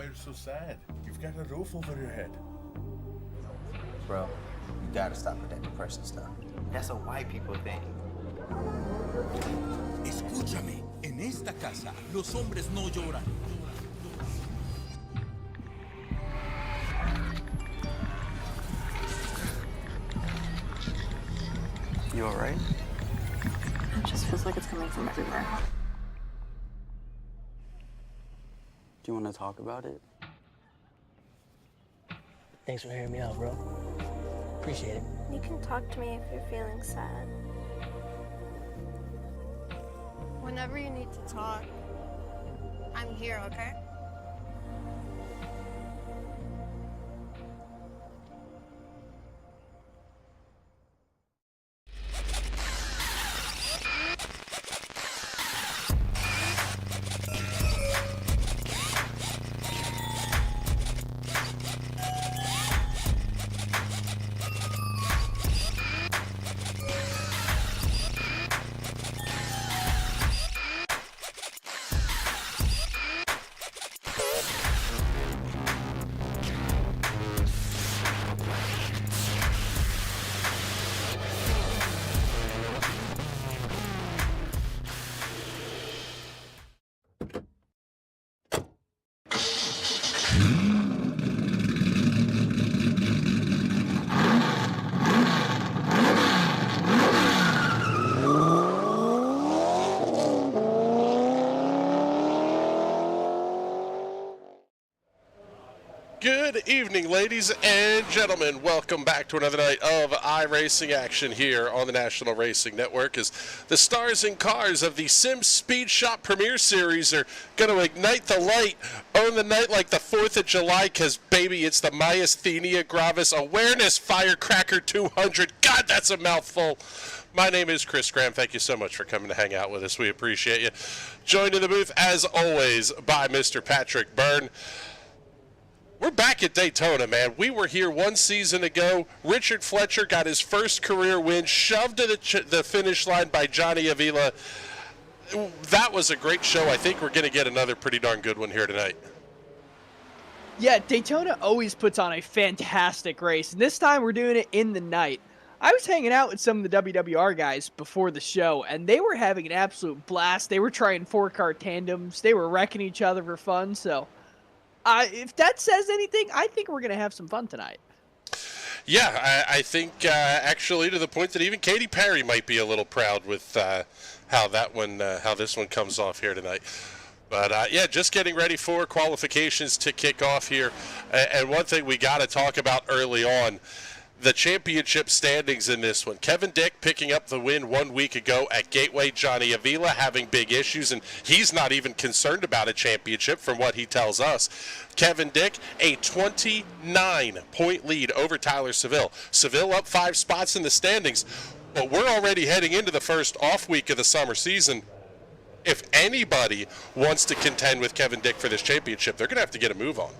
you're so sad. You've got a roof over your head. Bro, you gotta stop with that depression stuff. That's a white people thing. Escúchame, en esta casa los hombres no lloran. You alright? It just feels like it's coming from everywhere. Do you want to talk about it? Thanks for hearing me out, bro. Appreciate it. You can talk to me if you're feeling sad. Whenever you need to talk, I'm here, okay? Good evening, ladies and gentlemen. Welcome back to another night of iRacing action here on the National Racing Network as the stars and cars of the Sim Speed Shop Premier Series are going to ignite the light, own the night like the 4th of July, because, baby, it's the Myasthenia Gravis Awareness Firecracker 200. God, that's a mouthful. My name is Chris Graham. Thank you so much for coming to hang out with us. We appreciate you. Joined in the booth, as always, by Mr. Patrick Byrne. We're back at Daytona, man. We were here one season ago. Richard Fletcher got his first career win, shoved to the finish line by Johnny Avila. That was a great show. I think we're going to get another pretty darn good one here tonight. Yeah, Daytona always puts on a fantastic race, and this time we're doing it in the night. I was hanging out with some of the WWR guys before the show, and they were having an absolute blast. They were trying four-car tandems. They were wrecking each other for fun, so if that says anything, I think we're going to have some fun tonight. Yeah, I think actually to the point that even Katy Perry might be a little proud with how this one comes off here tonight. But yeah, just getting ready for qualifications to kick off here. And one thing we got to talk about early on, the championship standings in this one. Kevin Dick picking up the win 1 week ago at Gateway. Johnny Avila having big issues, and he's not even concerned about a championship from what he tells us. Kevin Dick, a 29-point lead over Tyler Seville. Seville up 5 spots in the standings, but we're already heading into the first off week of the summer season. If anybody wants to contend with Kevin Dick for this championship, they're going to have to get a move on.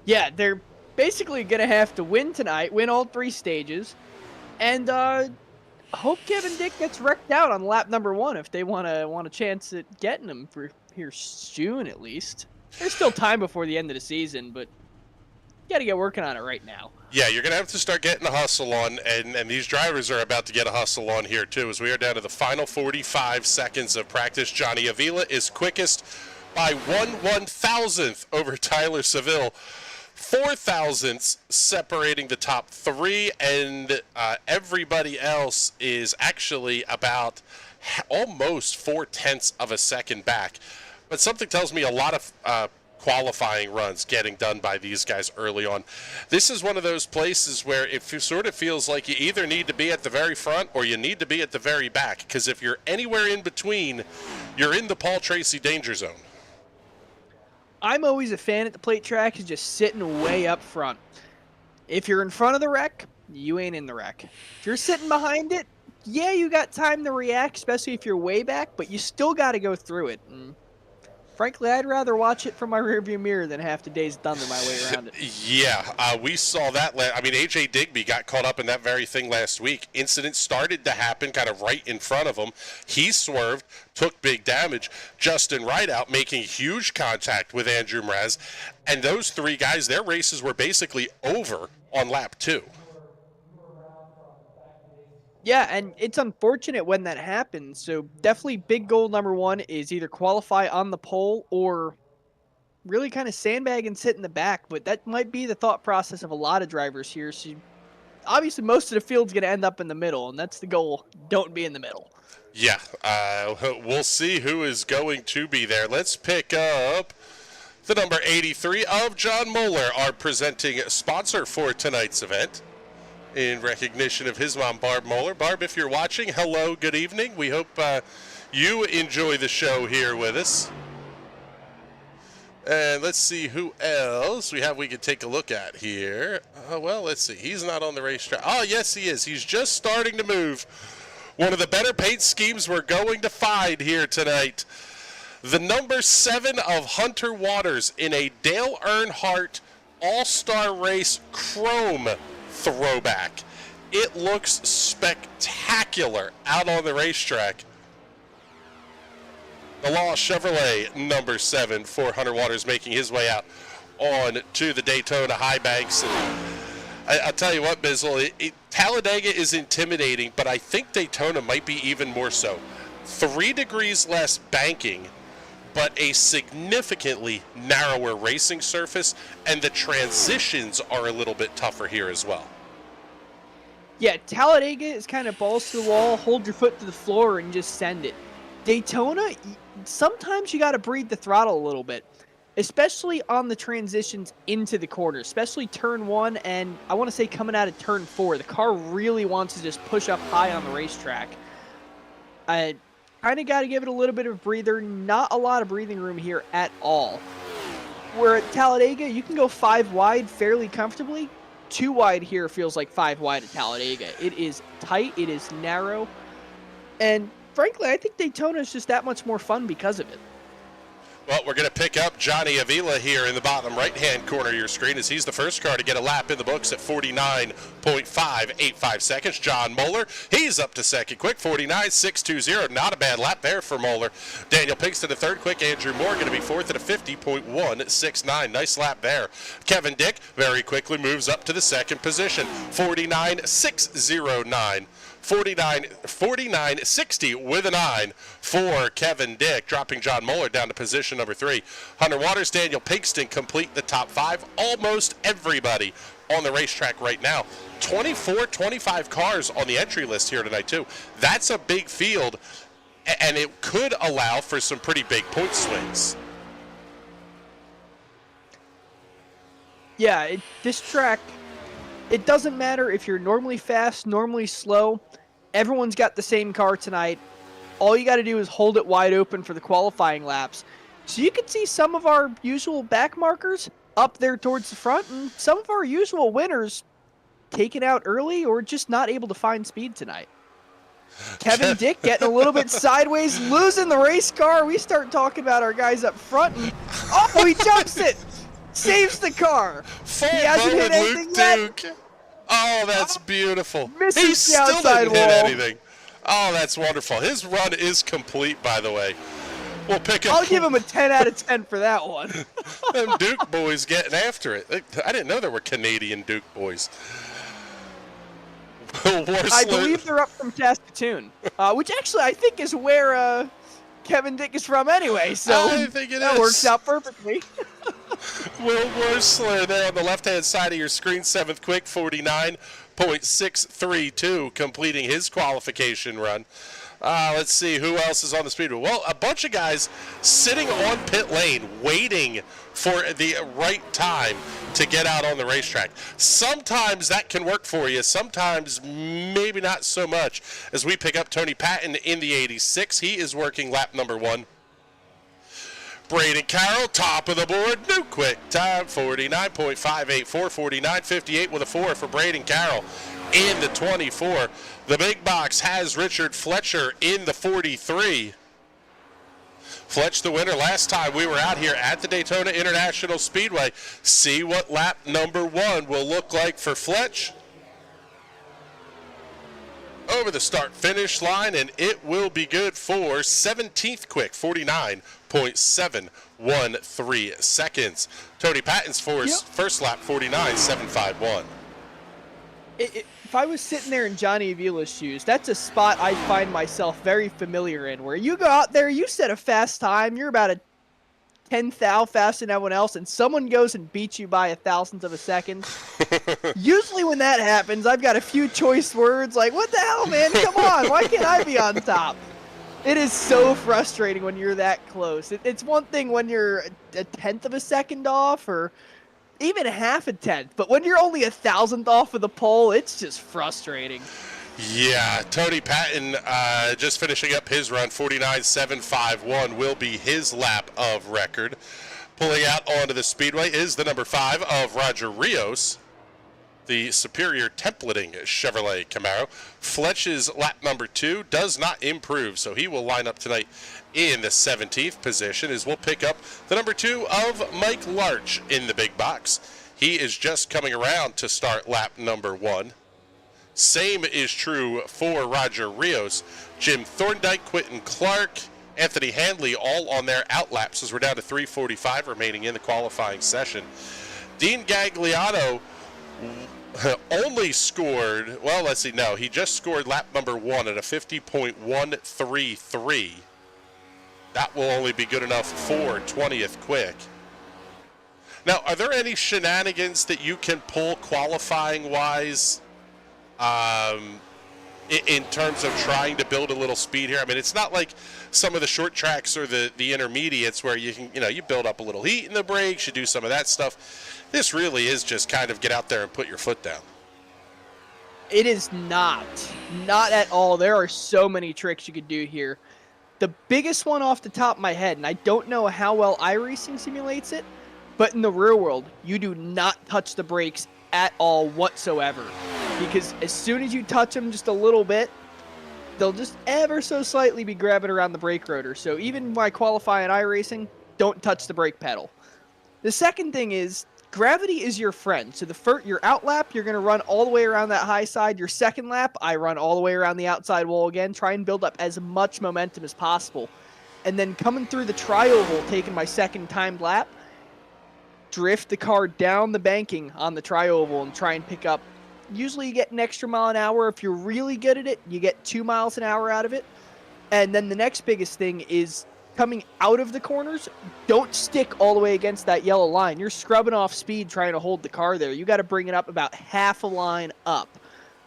Yeah, they're basically going to have to win tonight, win all 3 stages, and hope Kevin Dick gets wrecked out on lap number 1 if they want a chance at getting him for here soon at least. There's still time before the end of the season, but you got to get working on it right now. Yeah, you're going to have to start getting a hustle on, and these drivers are about to get a hustle on here too, as we are down to the final 45 seconds of practice. Johnny Avila is quickest by 1/1000th over Tyler Seville. 4 thousandths separating the top 3, and everybody else is actually about almost 4/10 of a second back. But something tells me a lot of qualifying runs getting done by these guys early on. This is one of those places where it sort of feels like you either need to be at the very front or you need to be at the very back, because if you're anywhere in between, you're in the Paul Tracy danger zone. I'm always a fan at the plate track is just sitting way up front. If you're in front of the wreck, you ain't in the wreck. If you're sitting behind it, yeah, you got time to react, especially if you're way back, but you still got to go through it. And frankly, I'd rather watch it from my rearview mirror than have to days thunder my way around it. Yeah, we saw that. I mean, A.J. Digby got caught up in that very thing last week. Incidents started to happen kind of right in front of him. He swerved, took big damage. Justin Rideout making huge contact with Andrew Mraz. And those three guys, their races were basically over on lap 2. Yeah, and it's unfortunate when that happens. So definitely big goal number 1 is either qualify on the pole or really kind of sandbag and sit in the back. But that might be the thought process of a lot of drivers here. So obviously most of the field's going to end up in the middle, and that's the goal. Don't be in the middle. Yeah, we'll see who is going to be there. Let's pick up the number 83 of John Moeller, our presenting sponsor for tonight's event, in recognition of his mom, Barb Moeller. Barb, if you're watching, hello, good evening. We hope you enjoy the show here with us. And let's see who else we can take a look at here. Well, let's see. He's not on the racetrack. Oh, yes, he is. He's just starting to move. One of the better paint schemes we're going to find here tonight. The number 7 of Hunter Waters in a Dale Earnhardt All-Star Race Chrome throwback. It looks spectacular out on the racetrack. The Law Chevrolet number 7 for Hunter Waters making his way out on to the Daytona high banks. And I'll tell you what, Bizzle, Talladega is intimidating, but I think Daytona might be even more so. 3 degrees less banking, but a significantly narrower racing surface, and the transitions are a little bit tougher here as well. Yeah, Talladega is kind of balls to the wall, hold your foot to the floor, and just send it. Daytona, sometimes you got to breathe the throttle a little bit, especially on the transitions into the corner, especially turn 1 and I want to say coming out of turn 4. The car really wants to just push up high on the racetrack. I kind of got to give it a little bit of a breather. Not a lot of breathing room here at all. Where at Talladega, you can go 5 wide fairly comfortably. 2 wide here feels like 5 wide at Talladega. It is tight, it is narrow, and frankly, I think Daytona is just that much more fun because of it. Well, we're going to pick up Johnny Avila here in the bottom right-hand corner of your screen as he's the first car to get a lap in the books at 49.585 seconds. John Moeller, he's up to second quick, 49.620. Not a bad lap there for Moeller. Daniel Pinkston to third quick. Andrew Moore going to be fourth at a 50.169. Nice lap there. Kevin Dick very quickly moves up to the second position, 49.609. 49.60 with a 9 for Kevin Dick, dropping John Moeller down to position number 3. Hunter Waters, Daniel Pinkston complete the top 5. Almost everybody on the racetrack right now. 24, 25 cars on the entry list here tonight, too. That's a big field, and it could allow for some pretty big point swings. Yeah, this track, it doesn't matter if you're normally fast, normally slow. Everyone's got the same car tonight. All you got to do is hold it wide open for the qualifying laps. So you can see some of our usual back markers up there towards the front, and some of our usual winners taken out early or just not able to find speed tonight. Kevin Dick getting a little bit sideways, losing the race car. We start talking about our guys up front, and oh, he jumps it! Saves the car. Full he hasn't hit anything yet. Oh, that's beautiful. He still didn't hit anything. Oh, that's wonderful. His run is complete, by the way. We'll pick up. I'll give him a 10 out of 10 for that one. Them Duke boys getting after it. I didn't know there were Canadian Duke boys. I believe they're up from Saskatoon, which actually I think is where Kevin Dick is from anyway, so I think that works out perfectly. Will Worsler there on the left-hand side of your screen, 7th quick, 49.632, completing his qualification run. Let's see who else is on the speedway. Well, a bunch of guys sitting on pit lane waiting for the right time to get out on the racetrack. Sometimes that can work for you. Sometimes maybe not so much. As we pick up Tony Patton in the 86, he is working lap number 1. Braden Carroll, top of the board, new quick time, 49.584, 49.58 with a 4 for Braden Carroll in the 24. The big box has Richard Fletcher in the 43. Fletch the winner last time we were out here at the Daytona International Speedway. See what lap number 1 will look like for Fletch. Over the start-finish line, and it will be good for 17th quick, 49.713 seconds. Tony Patton's first lap, 49.751. If I was sitting there in Johnny Avila's shoes, that's a spot I find myself very familiar in, where you go out there, you set a fast time, you're about a 10th thou faster than everyone else, and someone goes and beats you by a thousandth of a second. Usually when that happens, I've got a few choice words like, what the hell, man? Come on, why can't I be on top? It is so frustrating when you're that close. It's one thing when you're a 10th of a second off, or even half a 10th, but when you're only a 1,000th off of the pole, it's just frustrating. Yeah, Tony Patton just finishing up his run, 49.751 will be his lap of record. Pulling out onto the speedway is the number 5 of Roger Rios, the superior templating Chevrolet Camaro. Fletch's lap number 2 does not improve, so he will line up tonight in the 17th position, as we'll pick up the number 2 of Mike Larch in the big box. He is just coming around to start lap number 1. Same is true for Roger Rios. Jim Thorndike, Quentin Clark, Anthony Handley all on their out laps, as we're down to 3:45 remaining in the qualifying session. Dean Gagliano only scored, well, let's see, no, he just scored lap number 1 at a 50.133. That will only be good enough for 20th quick. Now, are there any shenanigans that you can pull qualifying-wise in terms of trying to build a little speed here? I mean, it's not like some of the short tracks or the intermediates where you can, you build up a little heat in the brakes, you do some of that stuff. This really is just kind of get out there and put your foot down. It is not at all. There are so many tricks you could do here. The biggest one off the top of my head, and I don't know how well iRacing simulates it, but in the real world, you do not touch the brakes at all whatsoever. Because as soon as you touch them just a little bit, they'll just ever so slightly be grabbing around the brake rotor. So even when I qualify in iRacing, don't touch the brake pedal. The second thing is, gravity is your friend. So your out lap, you're going to run all the way around that high side. Your second lap, I run all the way around the outside wall again. Try and build up as much momentum as possible. And then coming through the tri-oval, taking my second timed lap, drift the car down the banking on the tri-oval and try and pick up. Usually you get an extra mile an hour. If you're really good at it, you get 2 miles an hour out of it. And then the next biggest thing is coming out of the corners, don't stick all the way against that yellow line. You're scrubbing off speed trying to hold the car there. You got to bring it up about half a line up,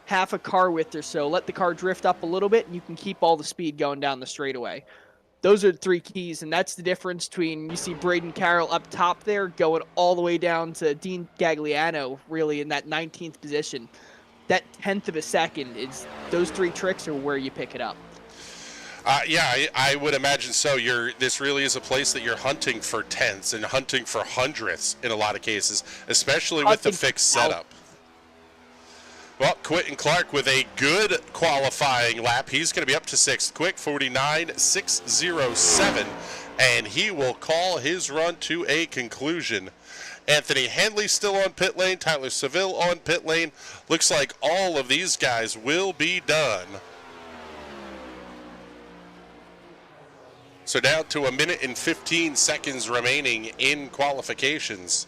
half a car width or so. Let the car drift up a little bit, and you can keep all the speed going down the straightaway. Those are the 3 keys, and that's the difference between, you see Braden Carroll up top there going all the way down to Dean Gagliano really in that 19th position. That 10th of a second, those 3 tricks are where you pick it up. Yeah, I would imagine so. This really is a place that you're hunting for tenths and hunting for hundredths in a lot of cases, especially with the fixed setup. Well, Quentin Clark with a good qualifying lap. He's going to be up to 6th quick, 49.607, and he will call his run to a conclusion. Anthony Handley still on pit lane, Tyler Seville on pit lane. Looks like all of these guys will be done. So down to 1 minute and 15 seconds remaining in qualifications.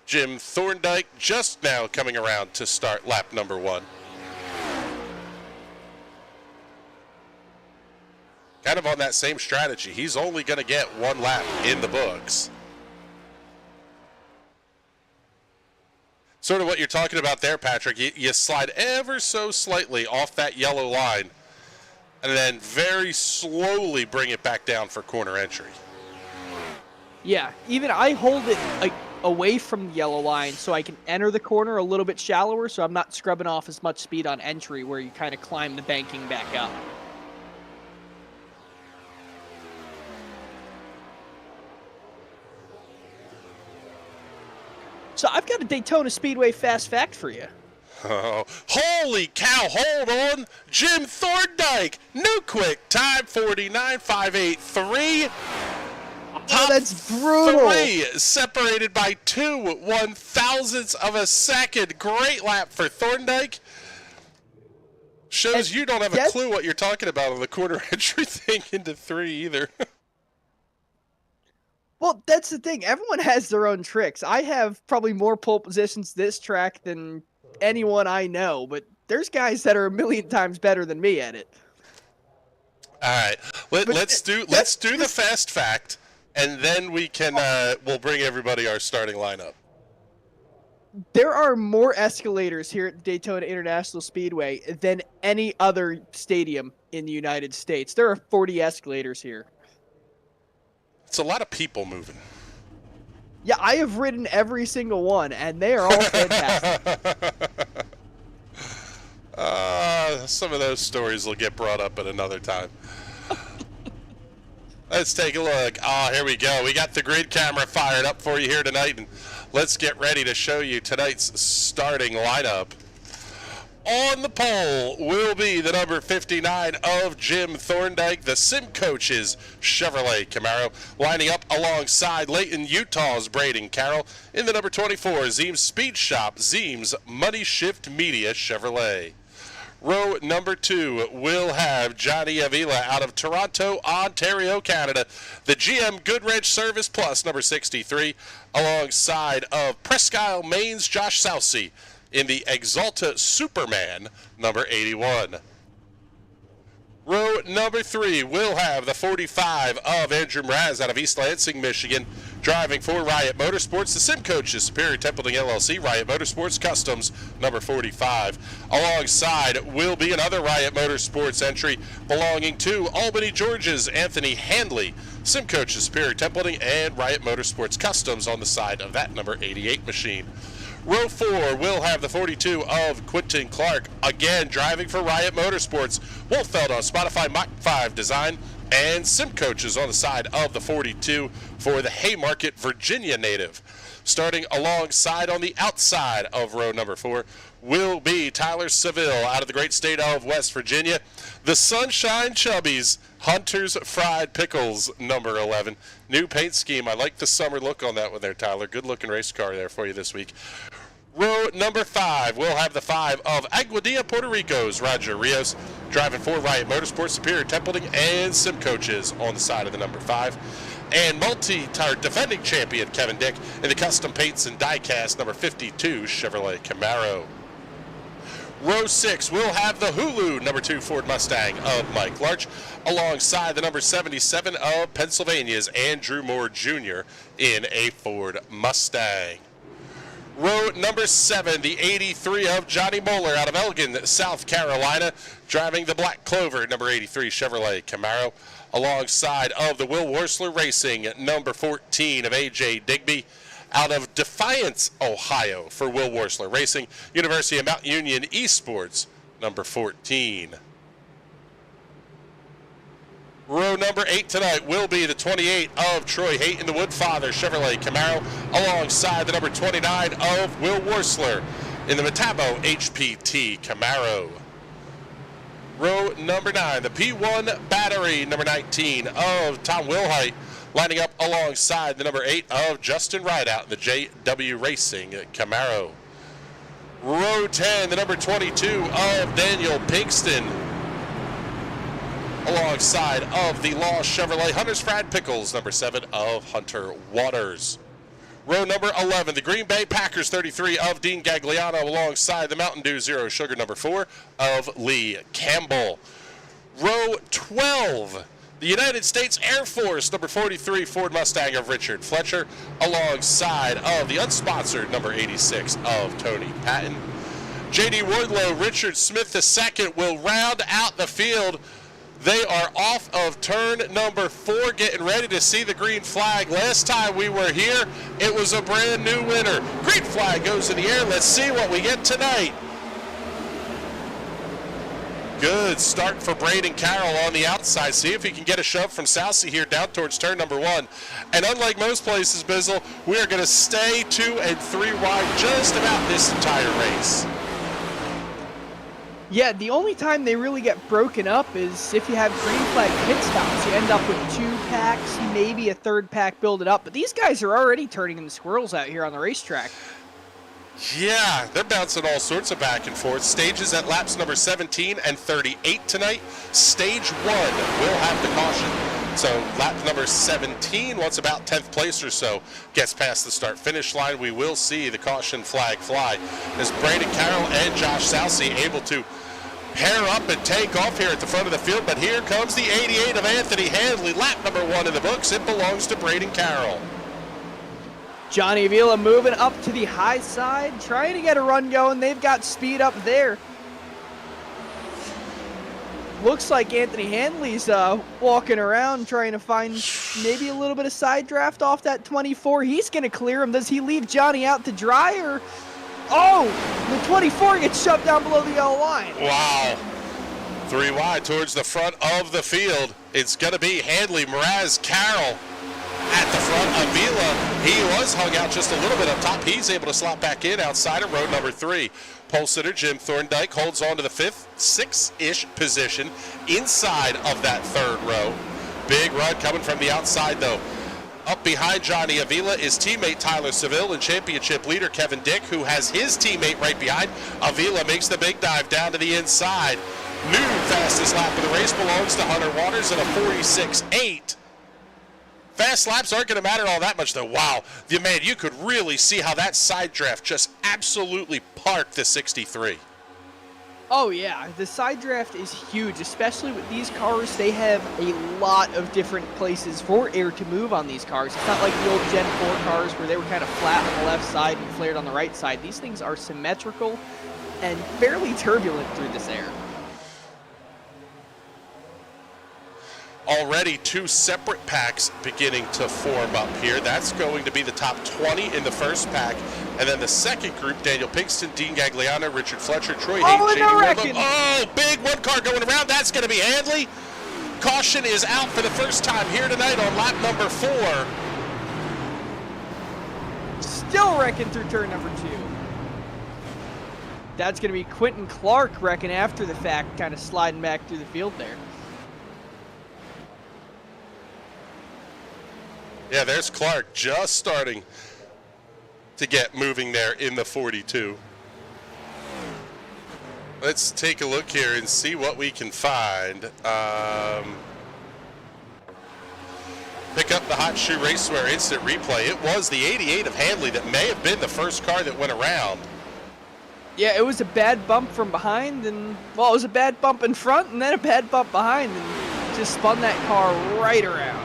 Jim Thorndike just now coming around to start lap number 1. Kind of on that same strategy. He's only going to get 1 lap in the books. Sort of what you're talking about there, Patrick. You slide ever so slightly off that yellow line, and then very slowly bring it back down for corner entry. Yeah, even I hold it away from the yellow line so I can enter the corner a little bit shallower, so I'm not scrubbing off as much speed on entry where you kind of climb the banking back up. So I've got a Daytona Speedway fast fact for you. Oh, holy cow, hold on. Jim Thorndike, new quick time, 49.583. Oh, that's brutal. 3, separated by 2 1/1000ths of a second. Great lap for Thorndike. Shows you don't have a clue what you're talking about on the corner entry thing into 3 either. Well, that's the thing. Everyone has their own tricks. I have probably more pole positions this track than anyone I know, but there's guys that are a million times better than me at it. All right, let's do the fast fact, and then we can we'll bring everybody our starting lineup. There are more escalators here at Daytona International Speedway than any other stadium in the United States. There are 40 escalators here. It's a lot of people moving. Yeah, I have ridden every single one, and they are all fantastic. Some of those stories will get brought up at another time. Let's take a look. Here we go. We got the grid camera fired up for you here tonight, and let's get ready to show you tonight's starting lineup. On the pole will be the number 59 of Jim Thorndike, the Sim Coaches Chevrolet Camaro, lining up alongside Layton, Utah's Braden Carroll, in the number 24 Zeems Speed Shop, Zeems Money Shift Media Chevrolet. Row number 2 will have Johnny Avila out of Toronto, Ontario, Canada, the GM Goodwrench Service Plus, number 63, alongside of Presque Isle, Maine's Josh Sousey in the Exalta Superman, number 81. Row number 3 will have the 45 of Andrew Mraz out of East Lansing, Michigan, driving for Riot Motorsports, the Sim Coaches, Superior Templeton LLC, Riot Motorsports Customs, number 45. Alongside will be another Riot Motorsports entry belonging to Albany, Georgia's Anthony Handley, Sim Coaches, Superior Templeton, and Riot Motorsports Customs on the side of that number 88 machine. Row 4 will have the 42 of Quentin Clark, again driving for Riot Motorsports, Wolfeld on Spotify Mach 5 design, and Sim Coaches on the side of the 42 for the Haymarket, Virginia native. Starting alongside on the outside of row number 4 will be Tyler Seville out of the great state of West Virginia, the Sunshine Chubbies, Hunter's Fried Pickles, number 11. New paint scheme. I like the summer look on that one there, Tyler. Good looking race car there for you this week. Row number 5 will have the 5 of Aguadilla, Puerto Rico's Roger Rios, driving for Riot Motorsports, Superior Templeton, and Sim Coaches on the side of the number 5. And defending champion Kevin Dick in the custom paints and die-cast number 52 Chevrolet Camaro. Row 6 will have the Hulu number 2 Ford Mustang of Mike Larch, alongside the number 77 of Pennsylvania's Andrew Moore Jr. in a Ford Mustang. Row number 7, the 83 of Johnny Moeller out of Elgin, South Carolina, driving the Black Clover number 83 Chevrolet Camaro, alongside of the Will Worsler Racing number 14 of AJ Digby out of Defiance, Ohio for Will Worsler Racing, University of Mount Union Esports number 14. Row number 8 tonight will be the 28 of Troy Hayton, the Woodfather Chevrolet Camaro, alongside the number 29 of Will Worsler in the Metabo HPT Camaro. Row number 9, the P1 Battery number 19 of Tom Wilhite, lining up alongside the number 8 of Justin Rideout in the JW Racing Camaro. Row 10, the number 22 of Daniel Pinkston, alongside of the Lost Chevrolet Hunter's Fried Pickles, number 7 of Hunter Waters. Row number 11, the Green Bay Packers 33 of Dean Gagliano, alongside the Mountain Dew Zero Sugar number 4 of Lee Campbell. Row 12, the United States Air Force number 43 Ford Mustang of Richard Fletcher, alongside of the unsponsored number 86 of Tony Patton. J.D. Wardlow, Richard Smith II will round out the field. They are off of turn number 4, getting ready to see the green flag. Last time we were here, it was a brand new winner. Green flag goes in the air. Let's see what we get tonight. Good start for Braden Carroll on the outside. See if he can get a shove from Sousey here down towards turn number 1. And unlike most places, Bizzle, we are going to stay 2 and 3 wide just about this entire race. Yeah, the only time they really get broken up is if you have green flag pit stops. You end up with 2 packs, maybe a 3rd pack build it up. But these guys are already turning into squirrels out here on the racetrack. Yeah, they're bouncing all sorts of back and forth. Stages at laps number 17 and 38 tonight. Stage 1 will have the caution. So lap number 17, once about 10th place or so gets past the start-finish line, we will see the caution flag fly as Brandon Carroll and Josh Salcy able to pair up and take off here at the front of the field. But here comes the 88 of Anthony Handley, lap number 1 in the books. It belongs to Braden Carroll. Johnny Avila moving up to the high side, trying to get a run going. They've got speed up there. Looks like Anthony Handley's walking around trying to find maybe a little bit of side draft off that 24. He's going to clear him. Does he leave Johnny out to dry? Or oh, the 24 gets shoved down below the yellow line. Wow. 3 wide towards the front of the field. It's going to be Handley, Mraz, Carroll at the front. Avila, he was hung out just a little bit up top. He's able to slot back in outside of row number 3. Pole sitter Jim Thorndike holds on to the 5th, 6th-ish position inside of that 3rd row. Big run coming from the outside, though. Up behind Johnny Avila is teammate Tyler Seville and championship leader Kevin Dick, who has his teammate right behind. Avila makes the big dive down to the inside. New fastest lap of the race belongs to Hunter Waters at a 46.8. Fast laps aren't going to matter all that much, though. Wow, man, you could really see how that side draft just absolutely parked the 63. Oh yeah, the side draft is huge, especially with these cars. They have a lot of different places for air to move on these cars. It's not like the old Gen 4 cars where they were kind of flat on the left side and flared on the right side. These things are symmetrical and fairly turbulent through this air. Already 2 separate packs beginning to form up here. That's going to be the top 20 in the first pack. And then the second group, Daniel Pinkston, Dean Gagliano, Richard Fletcher, Troy Hayden, Jamie Wardlow. Oh, big one car going around. That's going to be Handley. Caution is out for the first time here tonight on lap number 4. Still wrecking through turn number 2. That's going to be Quentin Clark wrecking after the fact, kind of sliding back through the field there. Yeah, there's Clark just starting to get moving there in the 42. Let's take a look here and see what we can find. Pick up the Hot Shoe Racewear Instant Replay. It was the 88 of Handley that may have been the first car that went around. Yeah, it was a bad bump from behind, and, well, it was a bad bump in front and then a bad bump behind, and just spun that car right around.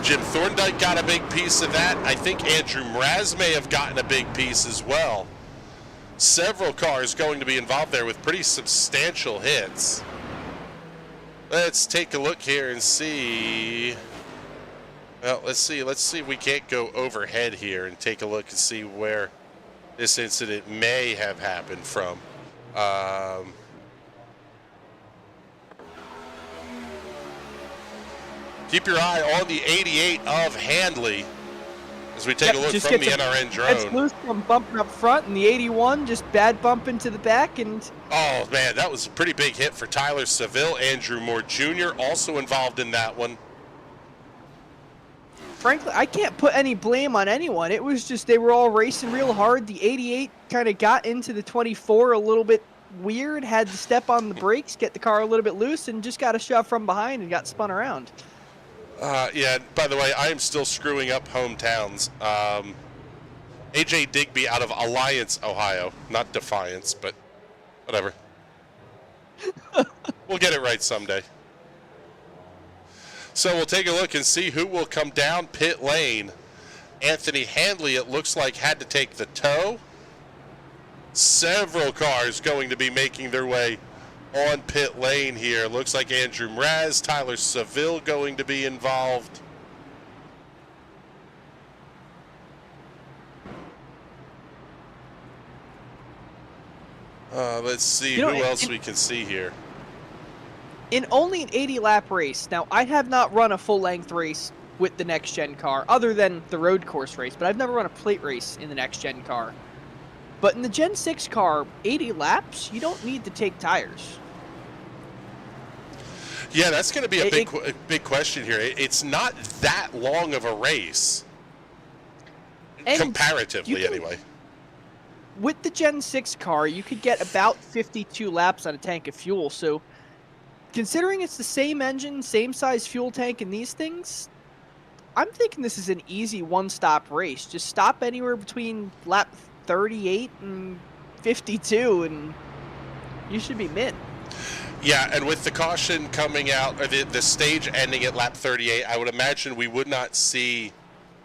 Jim Thorndike got a big piece of that. I think Andrew Mraz may have gotten a big piece as well. Several cars going to be involved there with pretty substantial hits. Let's take a look here and see. Well, let's see if we can't go overhead here and take a look and see where this incident may have happened from. Keep your eye on the 88 of Handley as we take a look from the NRN drone. It's loose from bumping up front, and the 81 just bad bump into the back. And oh, man, that was a pretty big hit for Tyler Seville. Andrew Moore Jr. also involved in that one. Frankly, I can't put any blame on anyone. It was just they were all racing real hard. The 88 kind of got into the 24 a little bit weird, had to step on the brakes, get the car a little bit loose, and just got a shove from behind and got spun around. Yeah, by the way, I am still screwing up hometowns. AJ Digby out of Alliance, Ohio. Not Defiance, but whatever. We'll get it right someday. So we'll take a look and see who will come down pit lane. Anthony Handley, it looks like, had to take the tow. Several cars going to be making their way on pit lane here. Looks like Andrew Mraz, Tyler Seville going to be involved. Let's see who else we can see here. In only an 80-lap race, now I have not run a full-length race with the Next Gen car, other than the road course race, but I've never run a plate race in the Next Gen car. But in the Gen 6 car, 80 laps, you don't need to take tires. Yeah, that's going to be a big question here. It's not that long of a race, comparatively anyway. With the Gen 6 car, you could get about 52 laps on a tank of fuel. So, considering it's the same engine, same size fuel tank in these things, I'm thinking this is an easy one-stop race. Just stop anywhere between lap 38 and 52, and you should be mint. Yeah, and with the caution coming out, or the stage ending at lap 38, I would imagine we would not see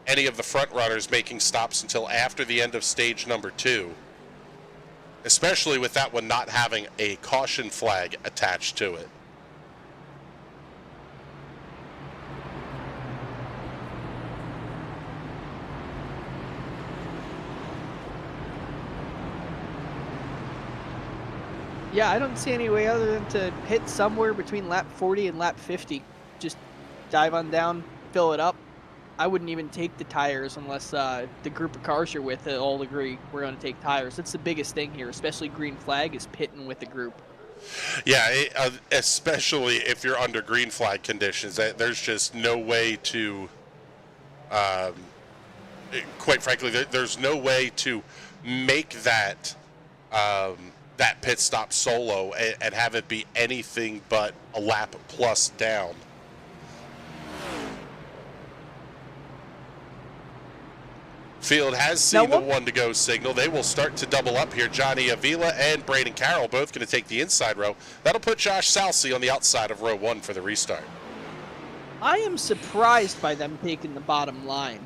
any of the front runners making stops until after the end of stage number 2, especially with that one not having a caution flag attached to it. Yeah, I don't see any way other than to hit somewhere between lap 40 and lap 50. Just dive on down, fill it up. I wouldn't even take the tires unless the group of cars you're with all agree we're going to take tires. That's the biggest thing here, especially green flag, is pitting with the group. Yeah, especially if you're under green flag conditions. There's just no way to, quite frankly, there's no way to make that that pit stop solo and have it be anything but a lap plus down. Field has seen the one to go signal. They will start to double up here. Johnny Avila and Braden Carroll both going to take the inside row. That'll put Josh Salcy on the outside of row 1 for the restart. I am surprised by them taking the bottom line.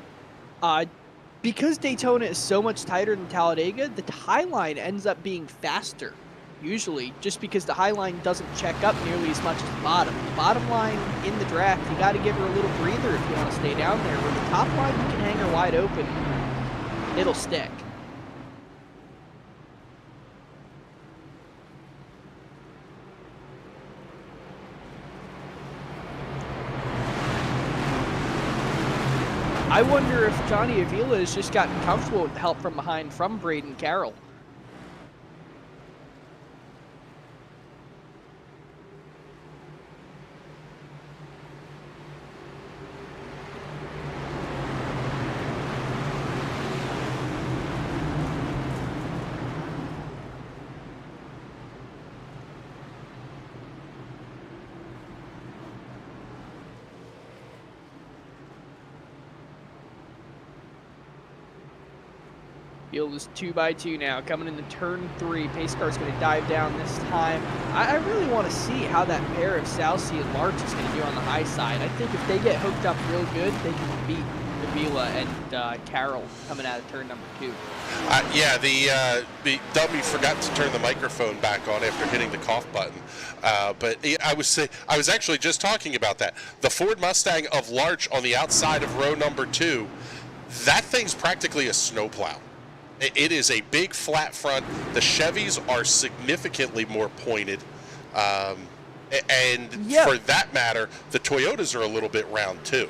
Because Daytona is so much tighter than Talladega, the high line ends up being faster, usually, just because the high line doesn't check up nearly as much as the bottom. The bottom line in the draft, you got to give her a little breather if you want to stay down there. Where the top line, you can hang her wide open. It'll stick. I wonder if Johnny Avila has just gotten comfortable with the help from behind from Braden Carroll. Field is 2x2 now, coming into turn 3. Pace car's going to dive down this time. I really want to see how that pair of Salcy and Larch is going to do on the high side. I think if they get hooked up real good, they can beat Avila and Carroll coming out of turn number 2. Yeah, the dummy forgot to turn the microphone back on after hitting the cough button. But I was actually just talking about that. The Ford Mustang of Larch on the outside of row number 2, that thing's practically a snowplow. It is a big flat front. The Chevys are significantly more pointed. And for that matter, the Toyotas are a little bit round too.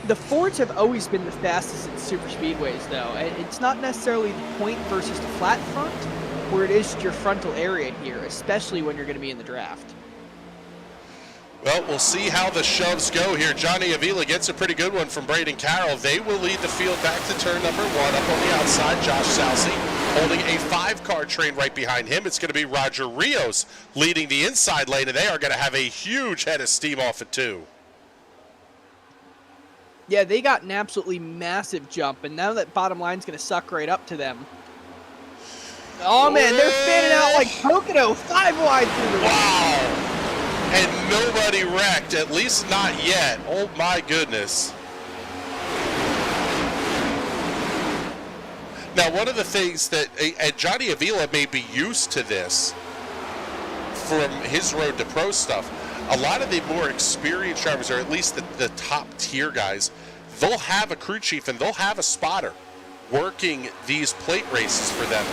The Fords have always been the fastest in super speedways, though. It's not necessarily the point versus the flat front, where it is your frontal area here, especially when you're going to be in the draft. Well, we'll see how the shoves go here. Johnny Avila gets a pretty good one from Braden Carroll. They will lead the field back to turn number 1. Up on the outside, Josh Salcy holding a 5-car train right behind him. It's going to be Roger Rios leading the inside lane, and they are going to have a huge head of steam off at 2. Yeah, they got an absolutely massive jump, and now that bottom line's going to suck right up to them. Oh, man, they're fanning out like Pocono, 5 wide through the wow. And nobody wrecked, at least not yet. Oh my goodness. Now, one of the things that Johnny Avila may be used to this from his road to pro stuff. A lot of the more experienced drivers, or at least the top tier guys, they'll have a crew chief and they'll have a spotter working these plate races for them,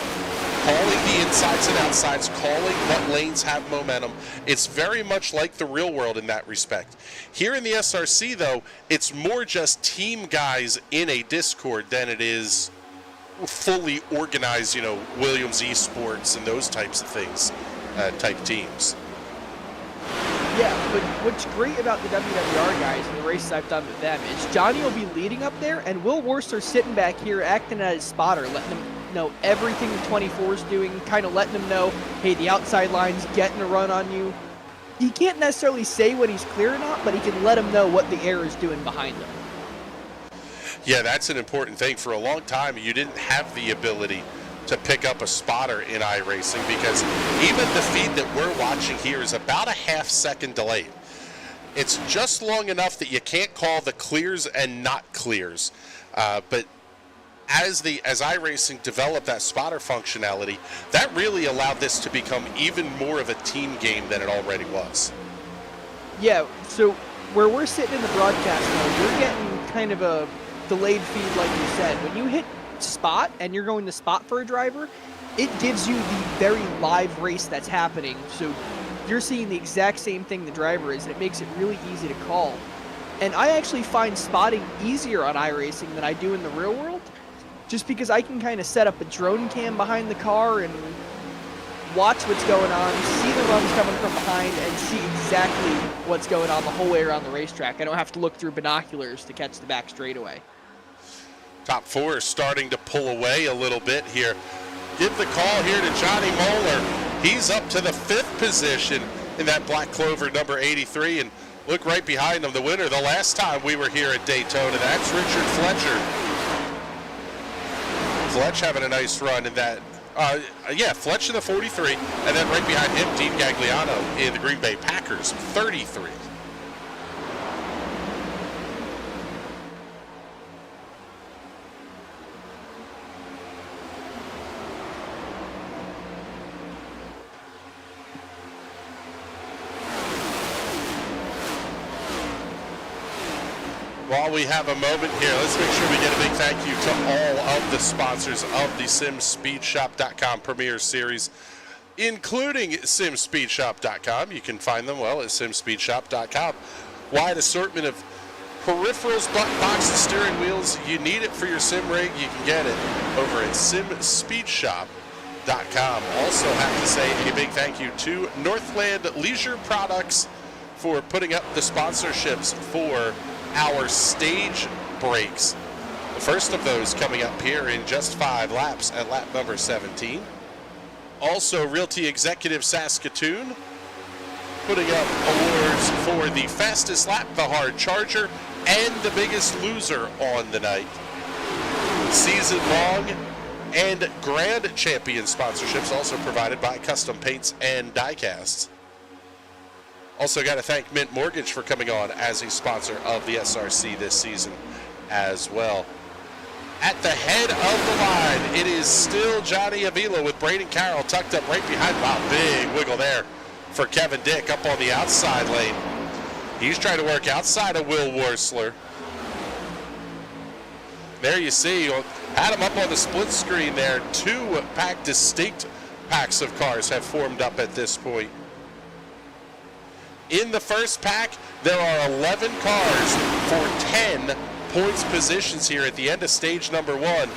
calling the insides and outsides, calling what lanes have momentum. It's very much like the real world in that respect. Here in the SRC, though, it's more just team guys in a Discord than it is fully organized, Williams Esports and those types of things, type teams. Yeah, but what's great about the WWR guys and the races I've done with them is Johnny will be leading up there, and Will Worcester sitting back here acting as his spotter, letting him know everything the 24 is doing, kind of letting him know, hey, the outside line's getting a run on you. He can't necessarily say when he's clear or not, but he can let him know what the air is doing behind him. Yeah, that's an important thing. For a long time, you didn't have the ability to pick up a spotter in iRacing because even the feed that we're watching here is about a half-second delayed. It's just long enough that you can't call the clears and not clears. But as iRacing developed that spotter functionality, that really allowed this to become even more of a team game than it already was. Yeah, so where we're sitting in the broadcast mode, we're getting kind of a delayed feed like you said. When you hit spot and you're going to spot for a driver, it gives you the very live race that's happening. So you're seeing the exact same thing the driver is, and it makes it really easy to call. And I actually find spotting easier on iRacing than I do in the real world, just because I can kind of set up a drone cam behind the car and watch what's going on, see the runs coming from behind, and see exactly what's going on the whole way around the racetrack. I don't have to look through binoculars to catch the back straightaway. Top four is starting to pull away a little bit here. Give the call here to Johnny Moeller. He's up to the 5th position in that Black Clover number 83, and look right behind him, the winner the last time we were here at Daytona. That's Richard Fletcher. Fletch having a nice run in that. Fletch in the 43, and then right behind him, Dean Gagliano in the Green Bay Packers 33. While we have a moment here, let's make sure we get a big thank you to all of the sponsors of the SimSpeedShop.com Premier Series, including SimSpeedShop.com. You can find them, at SimSpeedShop.com. Wide assortment of peripherals, boxes, steering wheels. You need it for your sim rig, you can get it over at SimSpeedShop.com. Also have to say a big thank you to Northland Leisure Products for putting up the sponsorships for our stage breaks. The first of those coming up here in just 5 laps at lap number 17. Also, Realty Executive Saskatoon putting up awards for the fastest lap, the hard charger, and the biggest loser on the night. Season long and grand champion sponsorships also provided by Custom Paints and Diecasts. Also got to thank Mint Mortgage for coming on as a sponsor of the SRC this season as well. At the head of the line, it is still Johnny Avila with Braden Carroll tucked up right behind. Wow, big wiggle there for Kevin Dick up on the outside lane. He's trying to work outside of Will Worsler. There you see, had him up on the split screen there. 2 distinct packs of cars have formed up at this point. In the first pack, there are 11 cars for 10 points positions here at the end of stage number 1.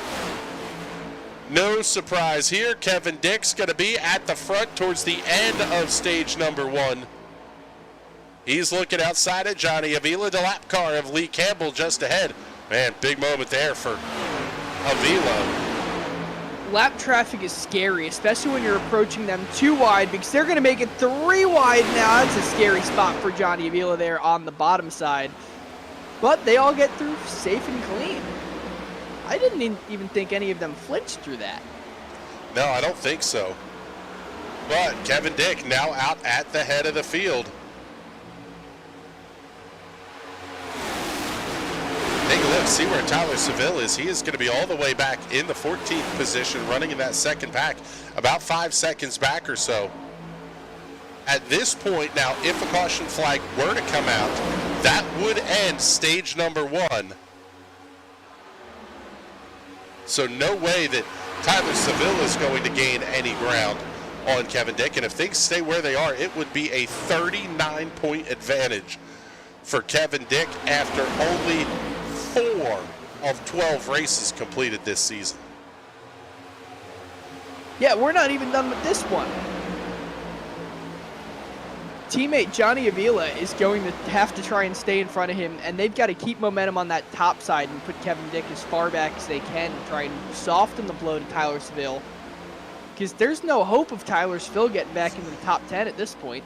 No surprise here, Kevin Dick's going to be at the front towards the end of stage number 1. He's looking outside at Johnny Avila, the lap car of Lee Campbell just ahead. Man, big moment there for Avila. Lap traffic is scary, especially when you're approaching them too wide, because they're going to make it 3 wide now. That's a scary spot for Johnny Avila there on the bottom side. But they all get through safe and clean. I didn't even think any of them flinched through that. No, I don't think so. But Kevin Dick now out at the head of the field. Take a look, see where Tyler Seville is. He is going to be all the way back in the 14th position, running in that second pack, about 5 seconds back or so. At this point now, if a caution flag were to come out, that would end stage number 1. So no way that Tyler Seville is going to gain any ground on Kevin Dick. And if things stay where they are, it would be a 39-point advantage for Kevin Dick after only 4 of 12 races completed this season. Yeah, we're not even done with this one. Teammate Johnny Avila is going to have to try and stay in front of him, and they've got to keep momentum on that top side and put Kevin Dick as far back as they can and try and soften the blow to Tyler Seville. Because there's no hope of Tyler Seville getting back into the top 10 at this point.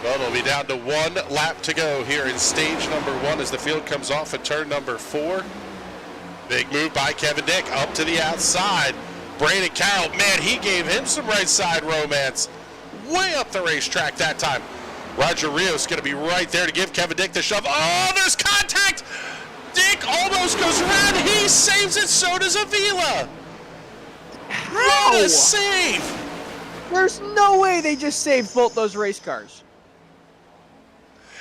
Well, it'll be down to 1 lap to go here in stage number 1 as the field comes off at turn number 4. Big move by Kevin Dick up to the outside. Braden Carroll, man, he gave him some right side romance. Way up the racetrack that time. Roger Rios going to be right there to give Kevin Dick the shove. Oh, there's contact! Dick almost goes around. He saves it, so does Avila. How? What a save! There's no way they just saved both those race cars.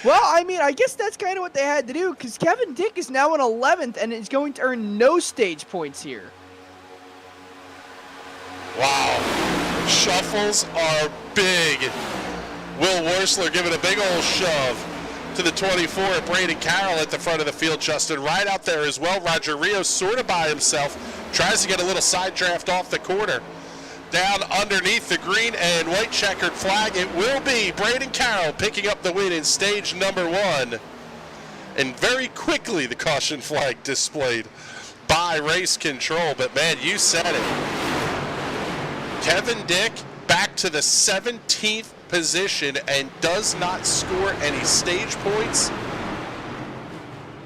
Well, I mean, I guess that's kind of what they had to do, because Kevin Dick is now in 11th and is going to earn no stage points here. Wow. Shuffles are big. Will Worsler giving a big old shove to the 24. Braden Carroll at the front of the field. Justin right out there as well. Roger Rios sort of by himself. Tries to get a little side draft off the corner. Down underneath the green and white checkered flag, it will be Braden Carroll picking up the win in stage number 1. And very quickly the caution flag displayed by Race Control. But man, you said it. Kevin Dick back to the 17th position and does not score any stage points.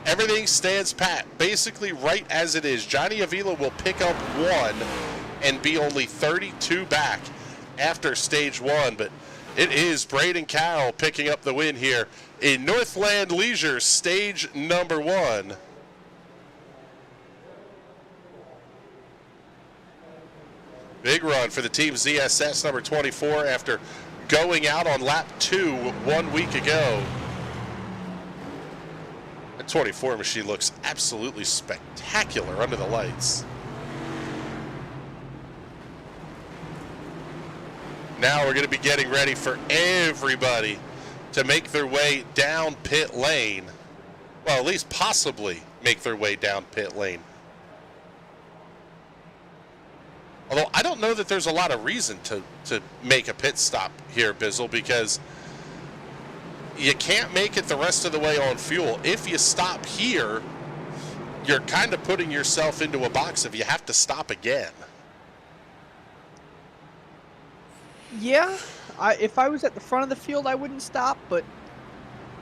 Everything stands pat, basically right as it is. Johnny Avila will pick up 1 and be only 32 back after stage 1, but it is Braden Carroll picking up the win here in Northland Leisure stage number 1. Big run for the team ZSS number 24 after going out on lap 2 1 week ago. The 24 machine looks absolutely spectacular under the lights. Now we're going to be getting ready for everybody to make their way down pit lane. Well, at least possibly make their way down pit lane. Although I don't know that there's a lot of reason to make a pit stop here, Bizzle, because you can't make it the rest of the way on fuel. If you stop here, you're kind of putting yourself into a box if you have to stop again. Yeah, if I was at the front of the field, I wouldn't stop, but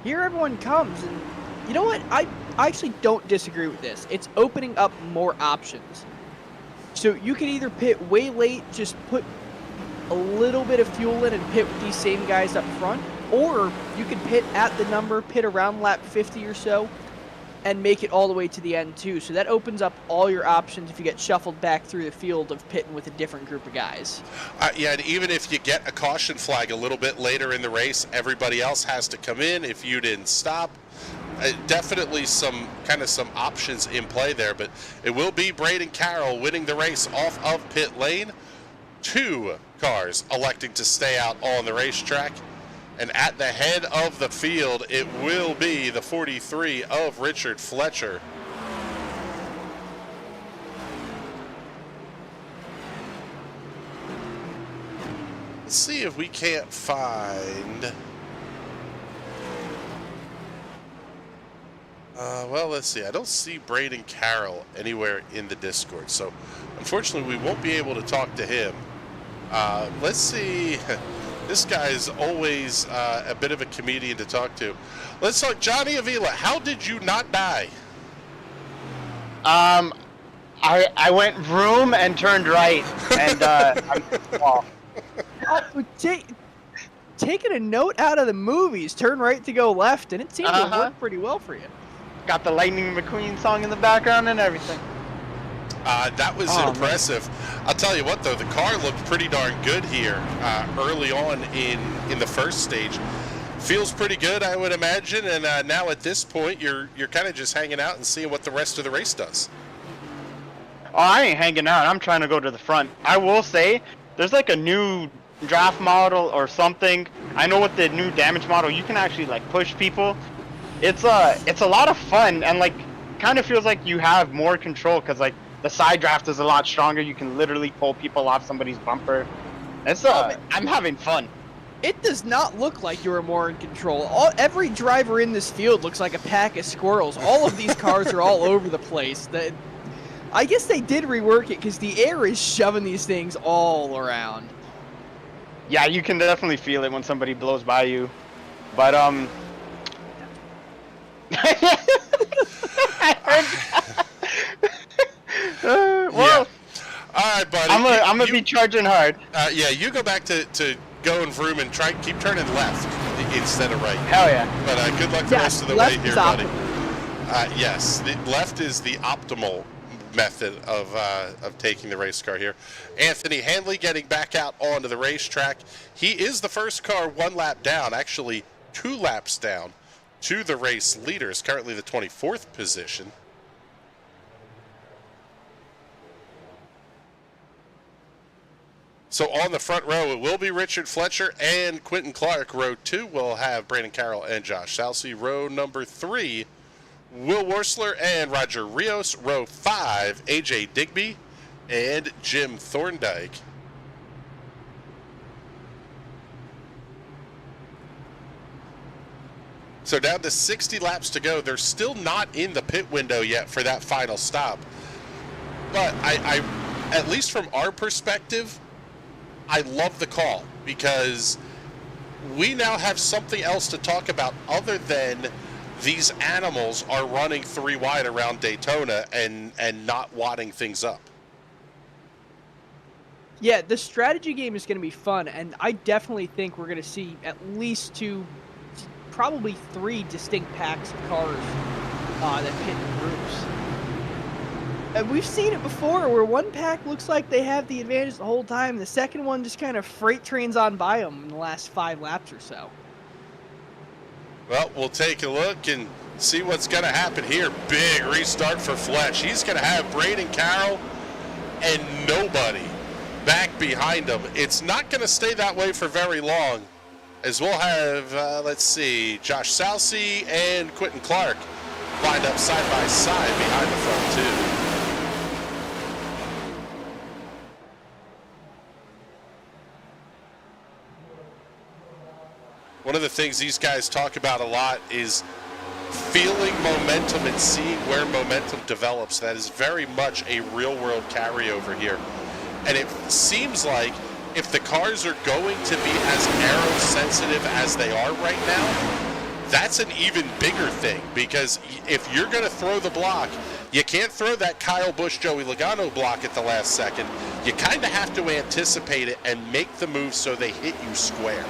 here everyone comes, and you know what? I actually don't disagree with this. It's opening up more options. So you can either pit way late, just put a little bit of fuel in and pit with these same guys up front, or you could pit at the number, pit around lap 50 or so, and make it all the way to the end too. So that opens up all your options if you get shuffled back through the field of pitting with a different group of guys. Yeah, and even if you get a caution flag a little bit later in the race, everybody else has to come in if you didn't stop. Definitely some options in play there, but it will be Braden Carroll winning the race off of pit lane. 2 cars electing to stay out on the racetrack. And at the head of the field, it will be the 43 of Richard Fletcher. Let's see if we can't find... well, let's see. I don't see Braden Carroll anywhere in the Discord, so unfortunately we won't be able to talk to him. Let's see. This guy's always a bit of a comedian to talk to. Let's talk Johnny Avila. How did you not die? I went vroom and turned right, and Taking a note out of the movies, turn right to go left, and it seemed to work pretty well for you. Got the Lightning McQueen song in the background and everything. That was impressive. Man. I'll tell you what, though, the car looked pretty darn good here early on in the first stage. Feels pretty good, I would imagine, and now at this point, you're kind of just hanging out and seeing what the rest of the race does. Oh, I ain't hanging out. I'm trying to go to the front. I will say, there's like a new draft model or something. I know with the new damage model, you can actually like push people. It's a lot of fun, and like kind of feels like you have more control because like the side draft is a lot stronger. You can literally pull people off somebody's bumper. It's I'm having fun. It does not look like you're more in control. Every driver in this field looks like a pack of squirrels. All of these cars are all over the place. I guess they did rework it because the air is shoving these things all around. Yeah, you can definitely feel it when somebody blows by you. But well, yeah. All right, buddy. I'm gonna be charging hard. Yeah, you go back to go and vroom and keep turning left instead of right. Hell yeah. But good luck the rest of the way here, buddy. Yes, the left is the optimal method of taking the race car here. Anthony Hanley getting back out onto the racetrack. He is the first car 1 lap down, actually 2 laps down to the race leaders, currently the 24th position. So on the front row, it will be Richard Fletcher and Quentin Clark. Row 2 will have Brandon Carroll and Josh Salcy. Row number 3, Will Worsler and Roger Rios. Row 5, AJ Digby and Jim Thorndike. So down to 60 laps to go. They're still not in the pit window yet for that final stop. But I at least from our perspective, I love the call because we now have something else to talk about other than these animals are running 3 wide around Daytona and not wadding things up. Yeah, the strategy game is going to be fun, and I definitely think we're going to see at least 2, probably 3 distinct packs of cars that pit in groups. And we've seen it before where one pack looks like they have the advantage the whole time, and the second one just kind of freight trains on by them in the last 5 laps or so. Well, we'll take a look and see what's going to happen here. Big restart for Fletch. He's going to have Braden Carroll and nobody back behind him. It's not going to stay that way for very long, as we'll have, let's see, Josh Salcy and Quentin Clark lined up side by side behind the front 2. One of the things these guys talk about a lot is feeling momentum and seeing where momentum develops. That is very much a real-world carryover here. And it seems like if the cars are going to be as aero-sensitive as they are right now, that's an even bigger thing. Because if you're going to throw the block, you can't throw that Kyle Busch, Joey Logano block at the last second. You kind of have to anticipate it and make the move so they hit you square.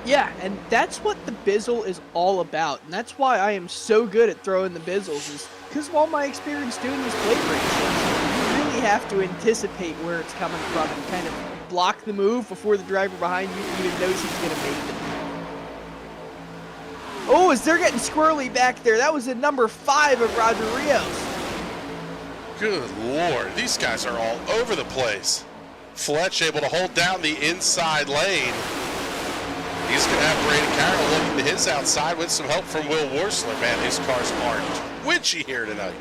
Yeah, and that's what the Bizzle is all about, and that's why I am so good at throwing the Bizzles, is because of all my experience doing these plate races. You really have to anticipate where it's coming from and kind of block the move before the driver behind you even knows he's going to make it. Oh, as they're getting squirrely back there, that was a number 5 of Roger Rios. Good Lord, these guys are all over the place. Fletch able to hold down the inside lane. He's going to have Braden Carroll looking to his outside with some help from Will Worsler. Man, his cars are twitchy here tonight.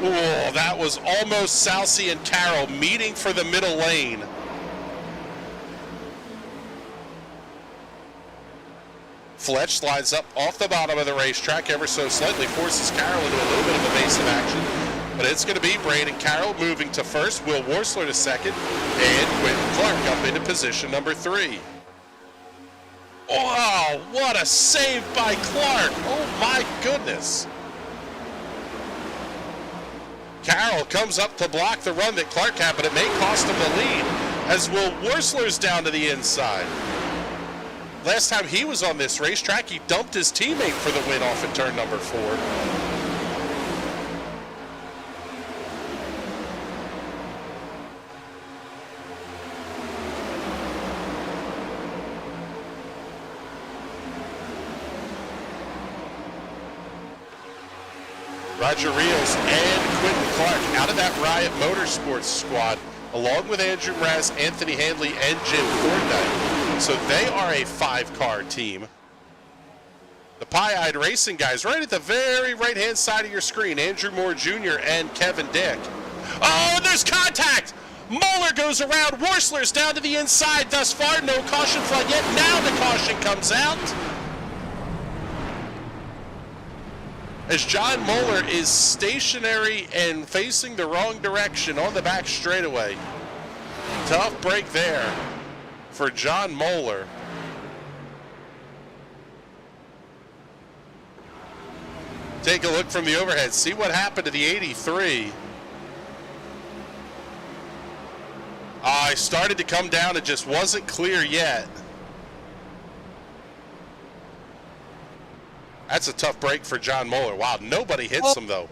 Oh, that was almost Salcy and Carroll meeting for the middle lane. Fletch slides up off the bottom of the racetrack ever so slightly, forces Carroll into a little bit of evasive action. But it's going to be Braden Carroll moving to first, Will Worsler to second, and Quentin Clark up into position number 3. Wow, what a save by Clark. Oh my goodness. Carroll comes up to block the run that Clark had, but it may cost him the lead as Will Worsler's down to the inside. Last time he was on this racetrack, he dumped his teammate for the win off at turn number 4. Roger Rios and Quentin Clark out of that Riot Motorsports squad, along with Andrew Mraz, Anthony Handley, and Jim Thorndike. So they are a 5-car team. The Pie-Eyed Racing guys right at the very right-hand side of your screen, Andrew Moore Jr. and Kevin Dick. Oh, and there's contact! Moeller goes around, Worsler's down to the inside thus far, no caution flag yet, now the caution comes out. As John Moeller is stationary and facing the wrong direction on the back straightaway. Tough break there for John Moeller. Take a look from the overhead, see what happened to the 83. I started to come down, it just wasn't clear yet. That's a tough break for John Moeller. Wow, nobody hits him though.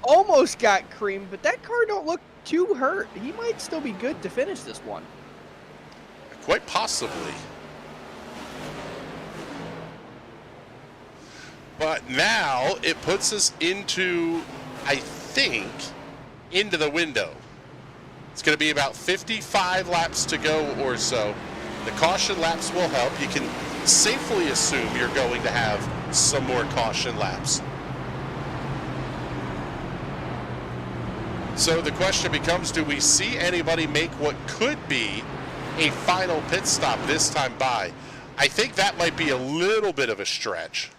Almost got creamed, but that car don't look too hurt. He might still be good to finish this one. Quite possibly. But now it puts us into, I think, into the window. It's going to be about 55 laps to go or so. The caution laps will help. You can safely assume you're going to have some more caution laps. So the question becomes, do we see anybody make what could be a final pit stop this time by? I think that might be a little bit of a stretch.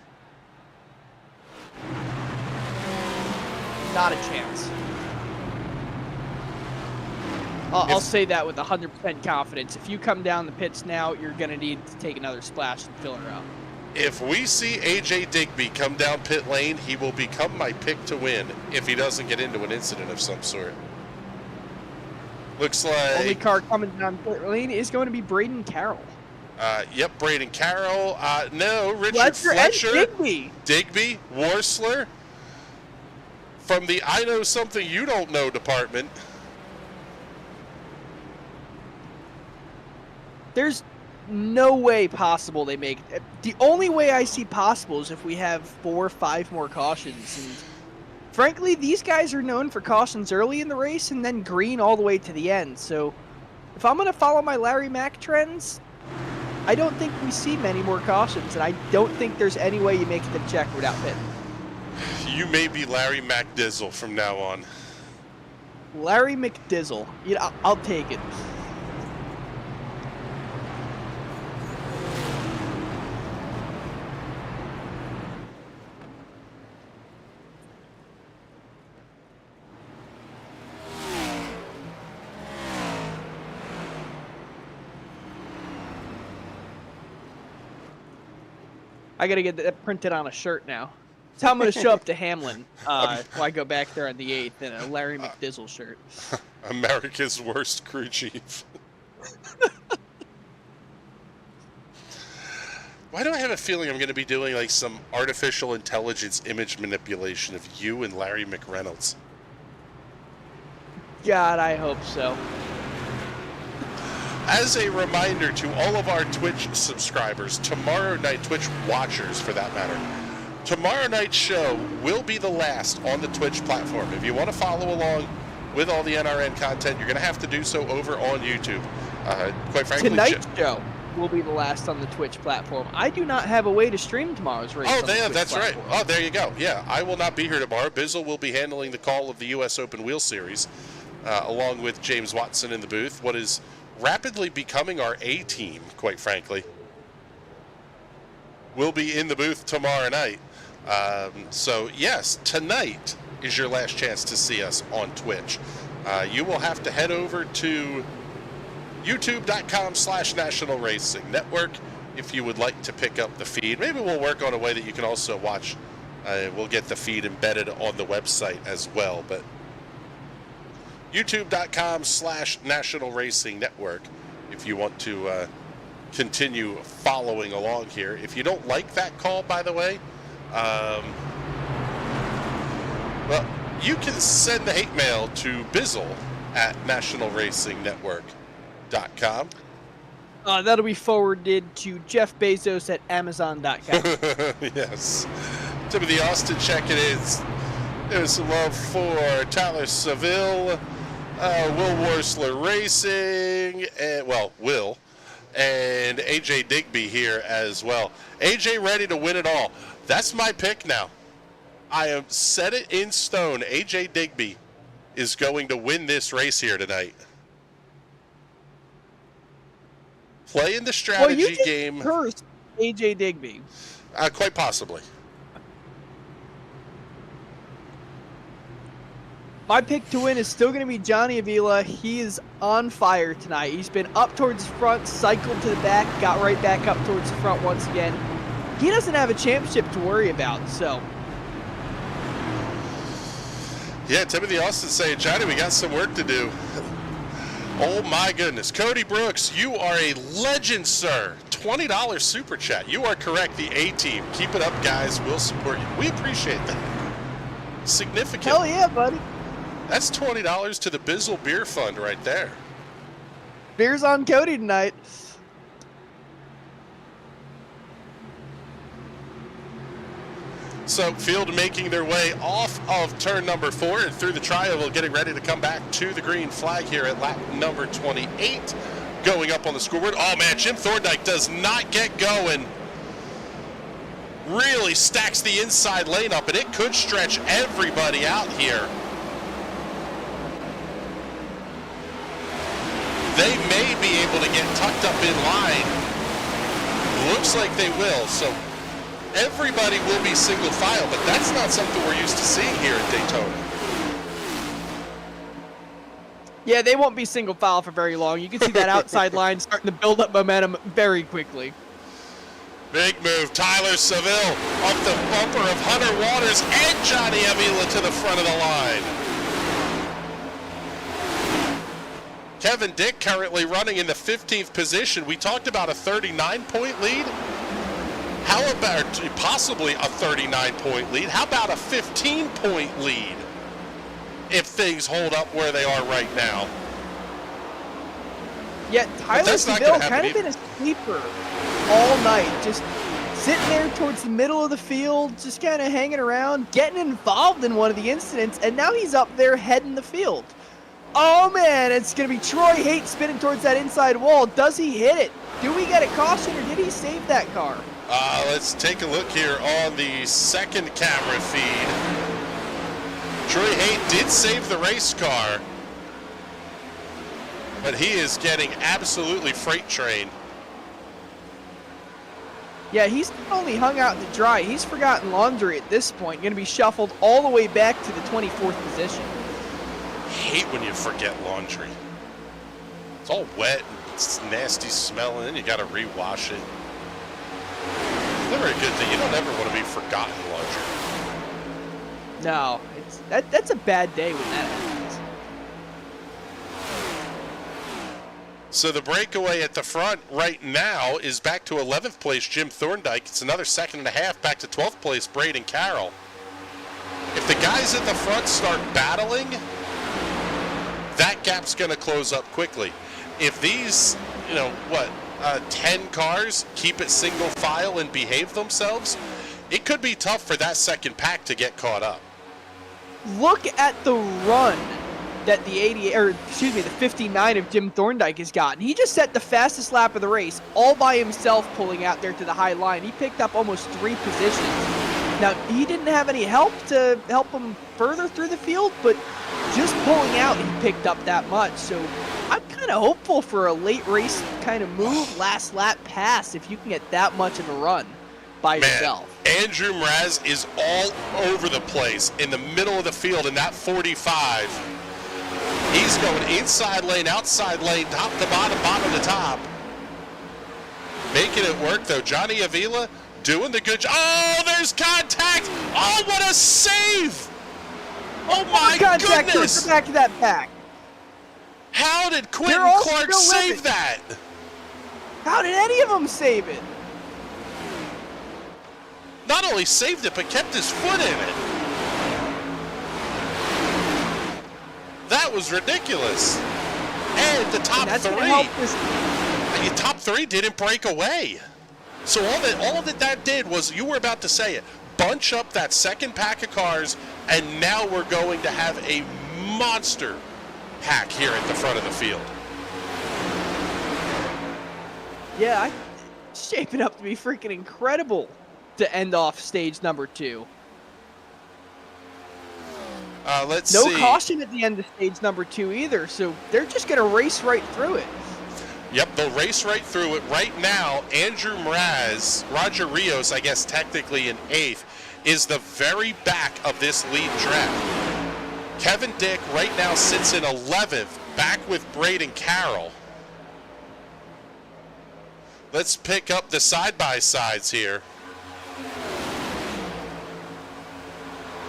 Not a chance. I'll say that with 100% confidence. If you come down the pits now, you're going to need to take another splash and fill her up. If we see AJ Digby come down pit lane, he will become my pick to win if he doesn't get into an incident of some sort. Looks like... Only car coming down pit lane is going to be Braden Carroll. Yep, Braden Carroll. No, Richard Fletcher. Digby, Worsler. From the I Know Something You Don't Know department. There's no way possible they make it. The only way I see possible is if we have 4 or 5 more cautions. And frankly, these guys are known for cautions early in the race and then green all the way to the end. So if I'm going to follow my Larry Mack trends, I don't think we see many more cautions, and I don't think there's any way you make the check without pit. You may be Larry McDizzle from now on. Larry McDizzle. Yeah, I'll take it. I gotta get that printed on a shirt now. So I'm gonna show up to Hamlin when I go back there on the 8th in a Larry McDizzle shirt. America's worst crew chief. Why do I have a feeling I'm going to be doing like some artificial intelligence image manipulation of you and Larry McReynolds? God, I hope so. As a reminder to all of our Twitch subscribers, tomorrow night, Twitch watchers for that matter, tomorrow night's show will be the last on the Twitch platform. If you want to follow along with all the NRN content, you're going to have to do so over on YouTube. Quite frankly, tonight's show will be the last on the Twitch platform. I do not have a way to stream tomorrow's race. Oh, that's right. Oh, there you go. Yeah, I will not be here tomorrow. Bizzle will be handling the call of the U.S. Open Wheel Series, along with James Watson in the booth. What is rapidly becoming our A team, quite frankly, will be in the booth tomorrow night. So yes, tonight is your last chance to see us on Twitch. You will have to head over to youtube.com/National Racing Network if you would like to pick up the feed. Maybe we'll work on a way that you can also watch. We'll get the feed embedded on the website as well, but youtube.com/National Racing Network if you want to continue following along here. If you don't like that call, by the way, well, you can send the hate mail to Bizzle at nationalracingnetwork.com. That'll be forwarded to Jeff Bezos at Amazon.com. Yes. Timothy Austin checking in. There's some love for Tyler Seville, Will Worsler Racing, and, well, Will, and AJ Digby here as well. AJ ready to win it all. That's my pick now. I have set it in stone. AJ Digby is going to win this race here tonight. Playing the strategy game. Cursed AJ Digby. Quite possibly. My pick to win is still going to be Johnny Avila. He is on fire tonight. He's been up towards the front, cycled to the back, got right back up towards the front once again. He doesn't have a championship to worry about, so. Yeah, Timothy Austin saying, Johnny, we got some work to do. Oh my goodness. Cody Brooks, you are a legend, sir. $20 super chat. You are correct, the A-team. Keep it up, guys. We'll support you. We appreciate that. Significant. Hell yeah, buddy. That's $20 to the Bizzle Beer Fund right there. Beer's on Cody tonight. So field making their way off of turn number 4 and through the triangle, getting ready to come back to the green flag here at lap number 28. Going up on the scoreboard. Oh man, Jim Thorndike does not get going. Really stacks the inside lane up, and it could stretch everybody out here. They may be able to get tucked up in line. Looks like they will, so everybody will be single file, but that's not something we're used to seeing here at Daytona. Yeah, they won't be single file for very long. You can see that outside line starting to build up momentum very quickly. Big move. Tyler Seville off the bumper of Hunter Waters and Johnny Avila to the front of the line. Kevin Dick currently running in the 15th position. We talked about a 39-point lead. How about possibly a 39-point lead? How about a 15-point lead if things hold up where they are right now? Yeah, Tyler Seville kind of been a sleeper all night. Just sitting there towards the middle of the field, just kind of hanging around, getting involved in one of the incidents, and now he's up there heading the field. Oh man, it's going to be Troy Haight spinning towards that inside wall. Does he hit it? Do we get a caution or did he save that car? Let's take a look here on the second camera feed. Troy Haight did save the race car, but he is getting absolutely freight trained. Yeah, he's not only hung out to dry, he's forgotten laundry at this point. Going to be shuffled all the way back to the 24th position. Hate when you forget laundry. It's all wet, it's nasty smelling, and you got to rewash it. It's never a good thing. You don't ever want to be forgotten laundry. No, that's a bad day when that happens. So the breakaway at the front right now is back to 11th place Jim Thorndike. It's another second and a half back to 12th place Braden Carroll. If the guys at the front start battling, that gap's going to close up quickly. If these, 10 cars keep it single file and behave themselves, it could be tough for that second pack to get caught up. Look at the run that the 59 of Jim Thorndike has gotten. He just set the fastest lap of the race all by himself, pulling out there to the high line. He picked up almost 3 positions. Now, he didn't have any help to help him further through the field, but just pulling out, he picked up that much. So I'm kind of hopeful for a late race kind of move, last lap pass, if you can get that much of a run by yourself. Andrew Mraz is all over the place in the middle of the field in that 45. He's going inside lane, outside lane, top to bottom, bottom to top. Making it work, though. Johnny Avila doing the good job. Oh, there's contact. Oh, what a save. Oh, my contact goodness. Towards the back of that pack. How did Quentin Clark save that? How did any of them save it? Not only saved it, but kept his foot in it. That was ridiculous. And the top three didn't break away. So all that did was, you were about to say it, bunch up that second pack of cars And now we're going to have a monster pack here at the front of the field. Yeah, it's shaping up to be freaking incredible to end off stage number 2. Let's no see. No caution at the end of stage number 2 either, so they're just going to race right through it. Yep, they'll race right through it. Right now, Andrew Mraz, Roger Rios, I guess technically in 8th, is the very back of this lead draft. Kevin Dick right now sits in 11th, back with Braden Carroll. Let's pick up the side-by-sides here.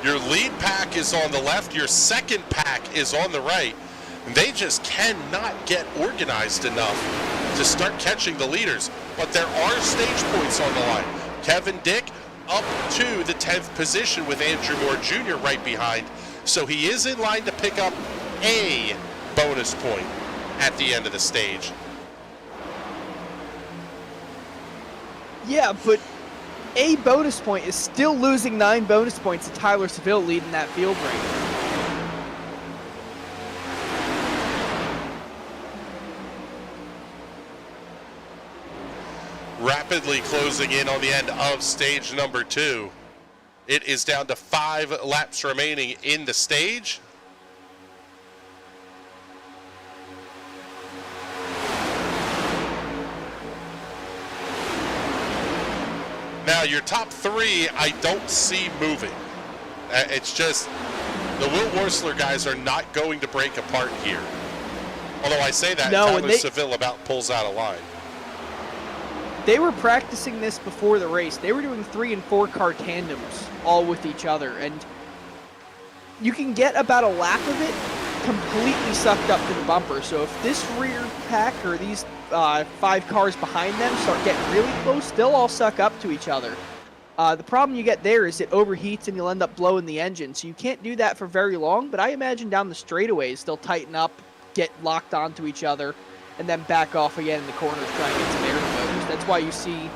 Your lead pack is on the left, your second pack is on the right. And they just cannot get organized enough to start catching the leaders. But there are stage points on the line. Kevin Dick up to the 10th position with Andrew Moore Jr. right behind. So he is in line to pick up a bonus point at the end of the stage. Yeah, but a bonus point is still losing 9 bonus points to Tyler Seville leading that field rank. Rapidly closing in on the end of stage number 2. It is down to 5 laps remaining in the stage. Now your top 3 I don't see moving. It's just the Will Worsler guys are not going to break apart here. Although I say that, no, Tyler Seville about pulls out of line. They were practicing this before the race. They were doing 3 and 4 car tandems all with each other, and you can get about a lap of it completely sucked up to the bumper. So if this rear pack or these 5 cars behind them start getting really close, they'll all suck up to each other. The problem you get there is it overheats and you'll end up blowing the engine. So you can't do that for very long, but I imagine down the straightaways they'll tighten up, get locked onto each other, and then back off again in the corners, try and get some air in the motors. That's why you see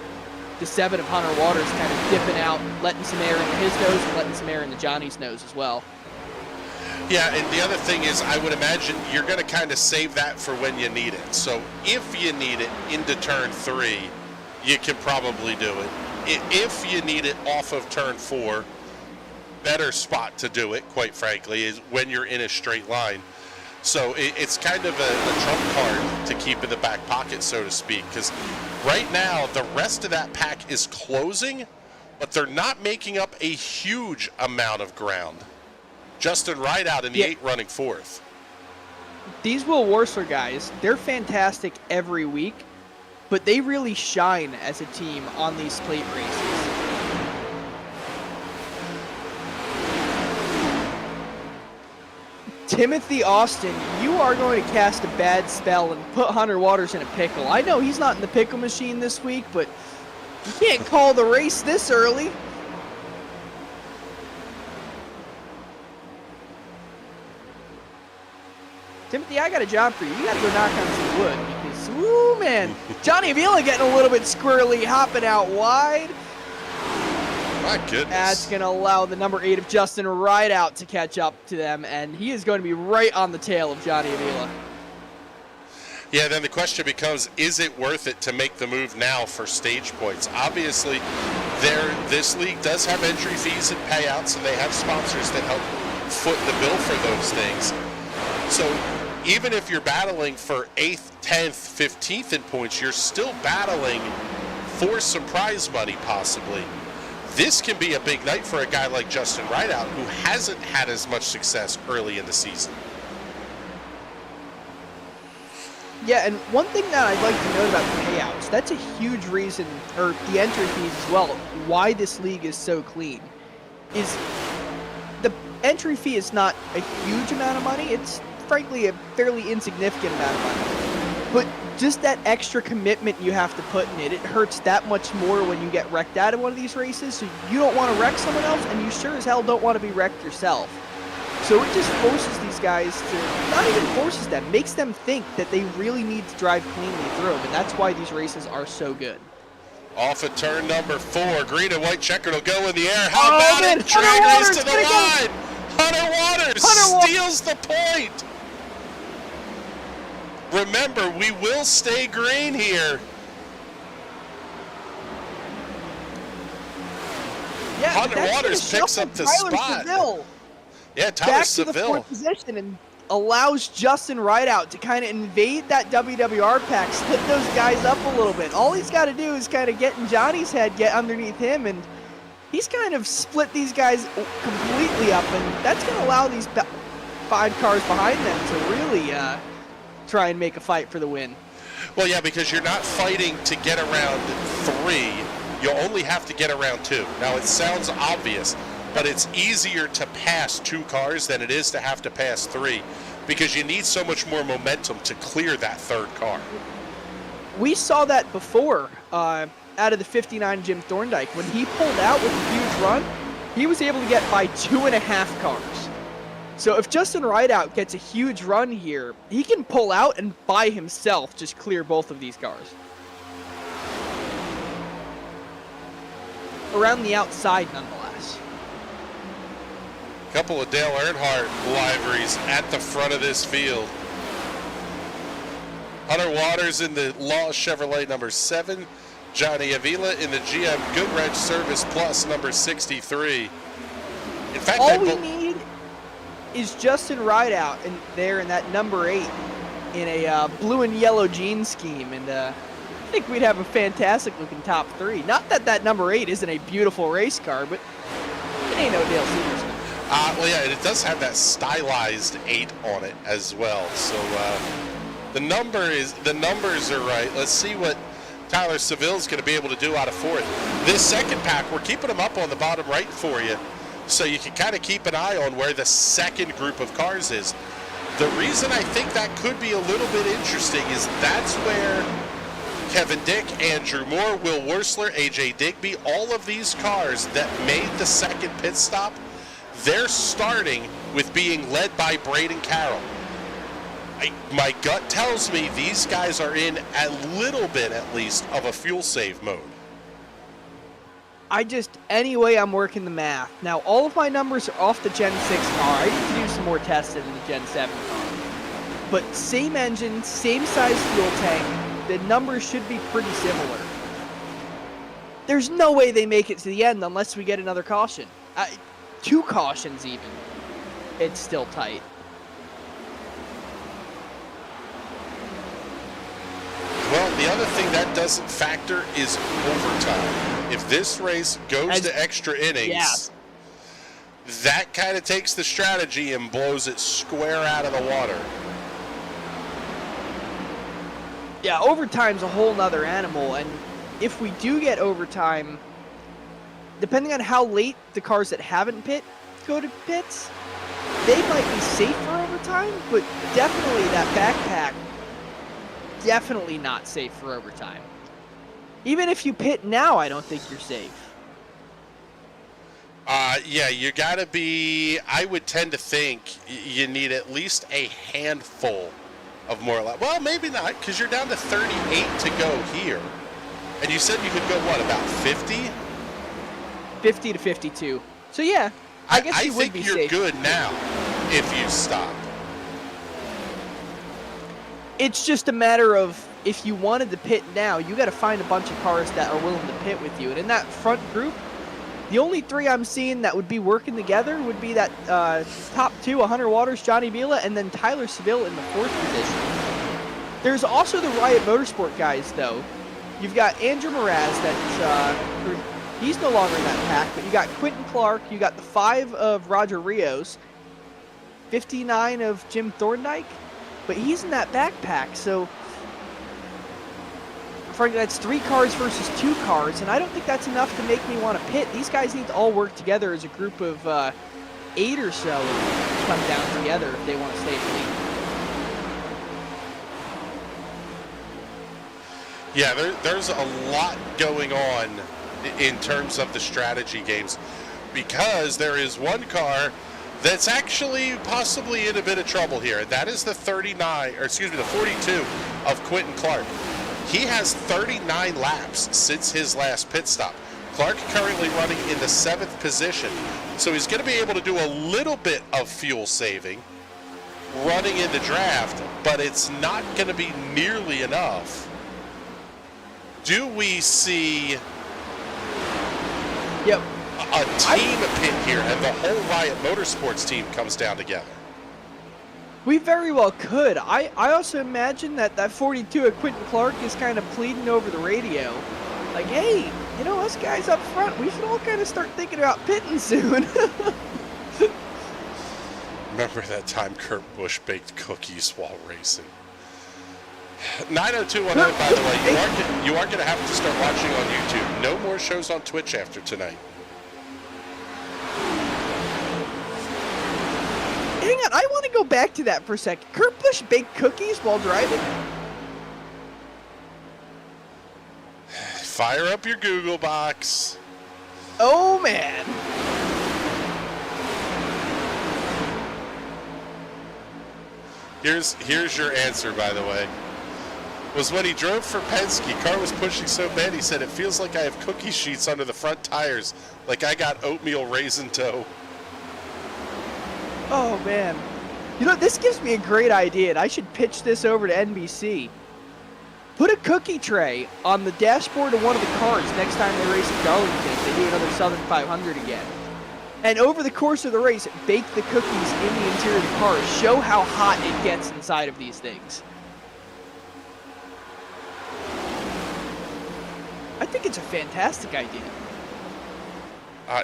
the 7 of Hunter Waters kind of dipping out, letting some air into his nose and letting some air into Johnny's nose as well. Yeah, and the other thing is I would imagine you're going to kind of save that for when you need it. So if you need it into turn 3, you can probably do it. If you need it off of turn 4, better spot to do it, quite frankly, is when you're in a straight line. So it's kind of a trump card to keep in the back pocket, so to speak, because right now the rest of that pack is closing, but they're not making up a huge amount of ground. Justin Rideout in the 8 running 4th. These Will Worsler guys, they're fantastic every week, but they really shine as a team on these plate races. Timothy Austin, you are going to cast a bad spell and put Hunter Waters in a pickle. I know he's not in the pickle machine this week, but you can't call the race this early. Timothy, I got a job for you. You got to go knock on some wood because, ooh, man, Johnny Avila getting a little bit squirrely, hopping out wide. My goodness. That's going to allow the number 8 of Justin Rideout to catch up to them, and he is going to be right on the tail of Johnny Avila. Yeah, then the question becomes, is it worth it to make the move now for stage points? Obviously, this league does have entry fees and payouts, and they have sponsors that help foot the bill for those things. So even if you're battling for 8th, 10th, 15th in points, you're still battling for some prize money possibly. This can be a big night for a guy like Justin Rideout, who hasn't had as much success early in the season. Yeah, and one thing that I'd like to note about the payouts, that's a huge reason, or the entry fees as well, why this league is so clean, is the entry fee is not a huge amount of money. It's frankly a fairly insignificant amount of money. But just that extra commitment you have to put in it, it hurts that much more when you get wrecked out of one of these races. So you don't want to wreck someone else, and you sure as hell don't want to be wrecked yourself. So it just forces these guys to, not even forces them, makes them think that they really need to drive cleanly through them, and that's why these races are so good. Off of turn number 4, green and white checkered will go in the air. How about it? Drag race to the line. Hunter Waters steals the point. Remember, we will stay green here. Yeah, Hunter Waters picks up the spot. Seville Yeah, Tyler back to Seville. the fourth position and allows Justin Rideout to kind of invade that WWR pack, split those guys up a little bit. All he's got to do is kind of get in Johnny's head, get underneath him, and he's kind of split these guys completely up, and that's going to allow these 5 cars behind them to really try and make a fight for the win. Well, yeah, because you're not fighting to get around 3. You only have to get around 2. Now, it sounds obvious, but it's easier to pass 2 cars than it is to have to pass 3 because you need so much more momentum to clear that 3rd car. We saw that before out of the 59 Jim Thorndike. When he pulled out with a huge run, he was able to get by 2.5 cars. So if Justin Rideout gets a huge run here, he can pull out and by himself just clear both of these cars. Around the outside, nonetheless. Couple of Dale Earnhardt liveries at the front of this field. Hunter Waters in the Law Chevrolet number 7. Johnny Avila in the GM Goodwrench Service Plus number 63. In fact, all we need is Justin Rideout in that number 8 in a blue and yellow jean scheme, and I think we'd have a fantastic looking top 3. Not that that number 8 isn't a beautiful race car, but it ain't no Dale Severson. Well, yeah, and it does have that stylized 8 on it as well. So the numbers are right. Let's see what Tyler Seville's going to be able to do out of 4th. This second pack, we're keeping them up on the bottom right for you, so you can kind of keep an eye on where the second group of cars is. The reason I think that could be a little bit interesting is that's where Kevin Dick, Andrew Moore, Will Wursler, AJ Digby, all of these cars that made the second pit stop, they're starting with being led by Braden Carroll. My gut tells me these guys are in a little bit, at least, of a fuel save mode. Anyway, I'm working the math. Now, all of my numbers are off the Gen 6 car. I need to do some more testing in the Gen 7 car. But same engine, same size fuel tank, the numbers should be pretty similar. There's no way they make it to the end unless we get another caution. 2 cautions even. It's still tight. Well, the other thing that doesn't factor is overtime. If this race goes to extra innings, that kind of takes the strategy and blows it square out of the water. Yeah, overtime's a whole nother animal, and if we do get overtime, depending on how late the cars that haven't go to pits, they might be safe for overtime, but definitely that backpack, definitely not safe for overtime. Even if you pit now, I don't think you're safe. Yeah, you gotta be, I would tend to think you need at least a handful of more laps. Well, maybe not, because you're down to 38 to go here. And you said you could go, what, about 50? 50 to 52. So yeah, I guess you would be safe. I think you're good now if you stop. It's just a matter of, if you wanted to pit now, you got to find a bunch of cars that are willing to pit with you. And in that front group, the only 3 I'm seeing that would be working together would be that top 2, Hunter Waters, Johnny Vila, and then Tyler Seville in the 4th position. There's also the Riot Motorsport guys, though. You've got Andrew Mraz, he's no longer in that pack, but you got Quentin Clark, you got the 5 of Roger Rios, 59 of Jim Thorndike, but he's in that backpack, so frankly, that's 3 cars versus 2 cars, and I don't think that's enough to make me want to pit. These guys need to all work together as a group of 8 or so and come down together if they want to stay clean. Yeah, there's a lot going on in terms of the strategy games, because there is one car that's actually possibly in a bit of trouble here, and that is the 42 of Quentin Clark. He has 39 laps since his last pit stop. Clark currently running in the 7th position. So he's going to be able to do a little bit of fuel saving running in the draft, but it's not going to be nearly enough. Do we see a team pit here and the whole Riot Motorsports team comes down together? We very well could. I also imagine that 42 of Quentin Clark is kind of pleading over the radio. Like, hey, you know, us guys up front, we should all kind of start thinking about pitting soon. Remember that time Kurt Busch baked cookies while racing? 90210, by the way, you are going to have to start watching on YouTube. No more shows on Twitch after tonight. Hang on, I want to go back to that for a second. Kurt Busch baked cookies while driving? Fire up your Google box. Oh, man. Here's your answer, by the way. Was when he drove for Penske, car was pushing so bad, he said, it feels like I have cookie sheets under the front tires, like I got oatmeal raisin dough. Oh, man. You know, this gives me a great idea, and I should pitch this over to NBC. Put a cookie tray on the dashboard of one of the cars next time they race at Darlington if they do another Southern 500 again. And over the course of the race, bake the cookies in the interior of the cars. Show how hot it gets inside of these things. I think it's a fantastic idea.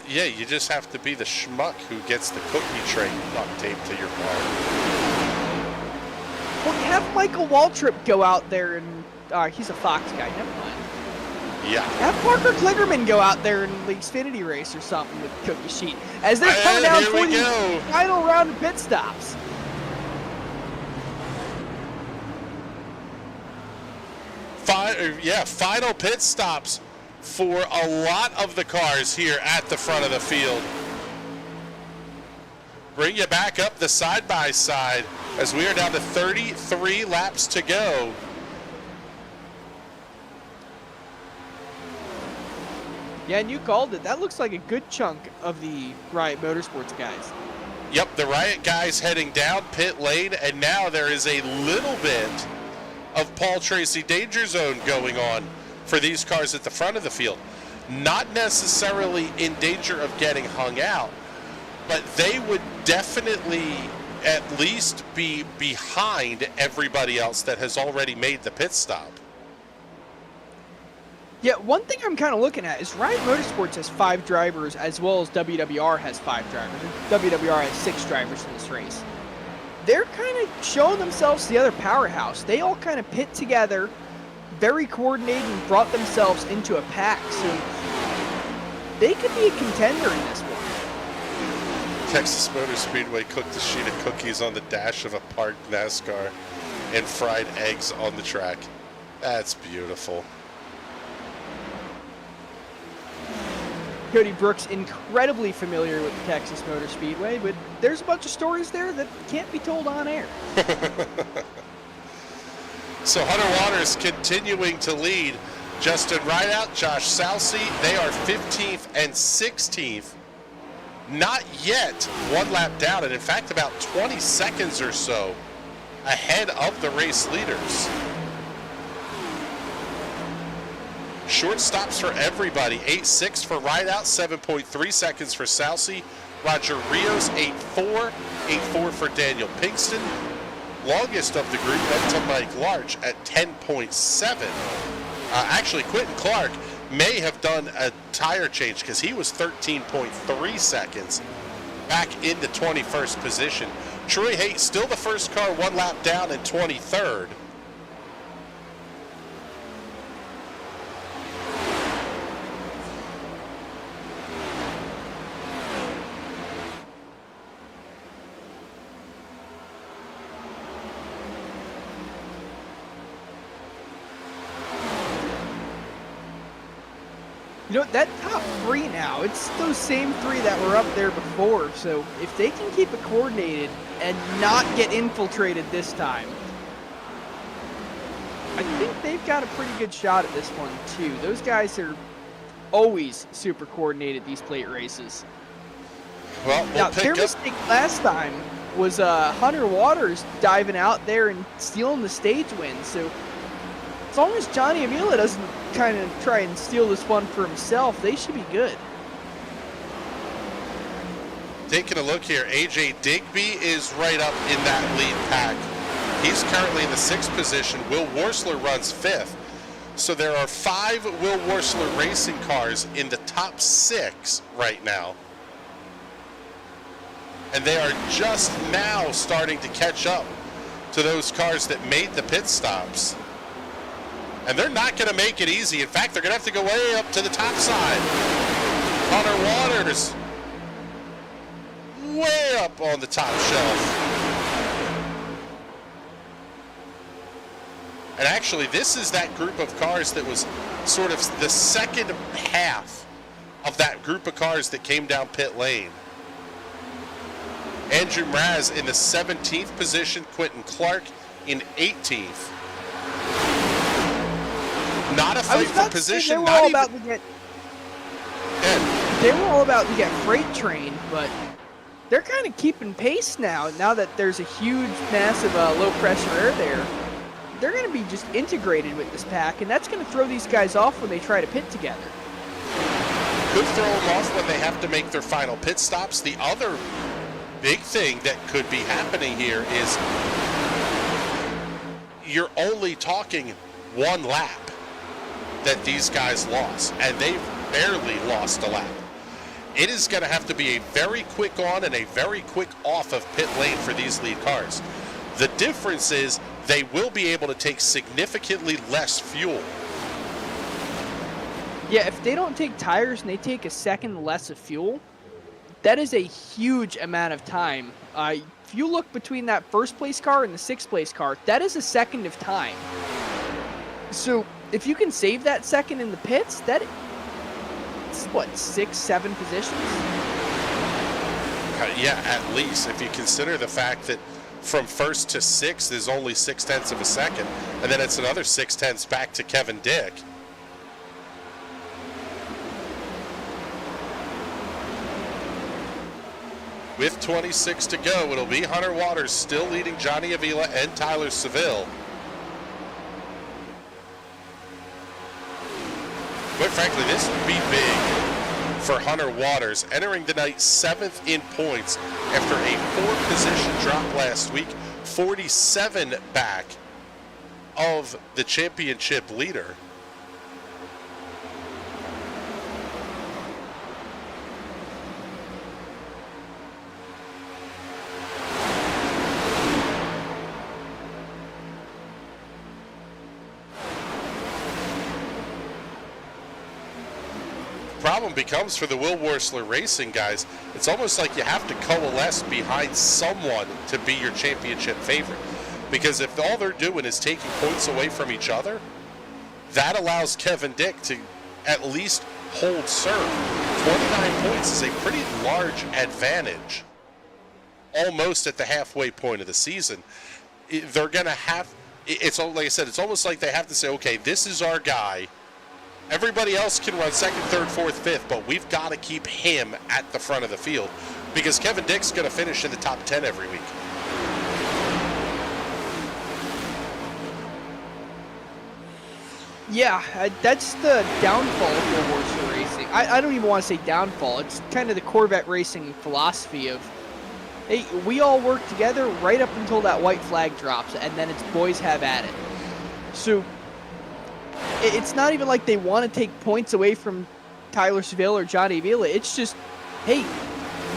Yeah, you just have to be the schmuck who gets the cookie tray duct taped to your car. Well, have Michael Waltrip go out there and... he's a Fox guy, never mind. Yeah. Have Parker Kligerman go out there in the Xfinity race or something with cookie sheet. As they're coming down for the final round of pit stops. Final pit stops for a lot of the cars here at the front of the field. Bring you back up the side-by-side as we are down to 33 laps to go. Yeah, and you called it. That looks like a good chunk of the Riot Motorsports guys. Yep, the Riot guys heading down pit lane, and now there is a little bit of Paul Tracy danger zone going on for these cars at the front of the field. Not necessarily in danger of getting hung out, but they would definitely at least be behind everybody else that has already made the pit stop. Yeah, one thing I'm kind of looking at is Riot Motorsports has 5 drivers as well as WWR has 5 drivers. And WWR has 6 drivers in this race. They're kind of showing themselves the other powerhouse. They all kind of pit together, very coordinated, and brought themselves into a pack. So they could be a contender in this one. Texas Motor Speedway cooked a sheet of cookies on the dash of a parked NASCAR and fried eggs on the track. That's beautiful. Cody Brooks incredibly familiar with the Texas Motor Speedway, but there's a bunch of stories there that can't be told on air. So Hunter Waters continuing to lead. Justin Rideout, Josh Salcy, they are 15th and 16th. Not yet one lap down, and in fact about 20 seconds or so ahead of the race leaders. Short stops for everybody. 8.6 for Rideout, 7.3 seconds for Salcy. Roger Rios, 8.4. 8.4 for Daniel Pinkston. Longest of the group went to Mike Larch at 10.7. Actually, Quentin Clark may have done a tire change because he was 13.3 seconds back in the 21st position. Troy Haight still the first car, one lap down in 23rd. You know, that top 3 now, it's those same 3 that were up there before. So if they can keep it coordinated and not get infiltrated this time, I think they've got a pretty good shot at this one too. Those guys are always super coordinated, these plate races. Well, Now, their mistake last time was Hunter Waters diving out there and stealing the stage win. So as long as Johnny Avila doesn't kind of try and steal this one for himself, they should be good. Taking a look here, AJ Digby is right up in that lead pack. He's currently in the 6th position. Will Worsler runs 5th. So there are 5 Will Worsler racing cars in the top 6 right now. And they are just now starting to catch up to those cars that made the pit stops. And they're not going to make it easy. In fact, they're going to have to go way up to the top side. Hunter Waters, way up on the top shelf. And actually, this is that group of cars that was sort of the second half of that group of cars that came down pit lane. Andrew Mraz in the 17th position, Quentin Clark in 18th. Not a fight for position. They were all about to get. They were all about to get freight trained, but they're kind of keeping pace now. Now that there's a huge, massive, low pressure air there, they're going to be just integrated with this pack, and that's going to throw these guys off when they try to pit together. Could throw them off when they have to make their final pit stops. The other big thing that could be happening here is you're only talking one lap that these guys lost, and they've barely lost a lap. It is going to have to be a very quick on and a very quick off of pit lane for these lead cars. The difference is they will be able to take significantly less fuel. Yeah, if they don't take tires and they take a second less of fuel, that is a huge amount of time. If you look between that first place car and the 6th place car, that is a second of time. So if you can save that second in the pits, that's what, 6, 7 positions? Yeah, at least. If you consider the fact that from 1st to 6th is only 0.6 of a second, and then it's another 0.6 back to Kevin Dick. With 26 to go, it'll be Hunter Waters still leading Johnny Avila and Tyler Seville. Quite frankly, this would be big for Hunter Waters, entering the night 7th in points after a 4-position drop last week, 47 back of the championship leader. Problem becomes for the Will Worsler Racing guys, it's almost like you have to coalesce behind someone to be your championship favorite. Because if all they're doing is taking points away from each other, that allows Kevin Dick to at least hold serve. 29 points is a pretty large advantage, almost at the halfway point of the season. They're going to have, it's like I said, it's almost like they have to say, okay, this is our guy. Everybody else can run 2nd, 3rd, 4th, 5th, but we've got to keep him at the front of the field because Kevin Dick's going to finish in the top 10 every week. Yeah, that's the downfall of Worsler Racing. I don't even want to say downfall. It's kind of the Corvette Racing philosophy of, hey, we all work together right up until that white flag drops, and then it's boys have at it. So it's not even like they want to take points away from Tyler Seville or Johnny Avila. It's just, hey,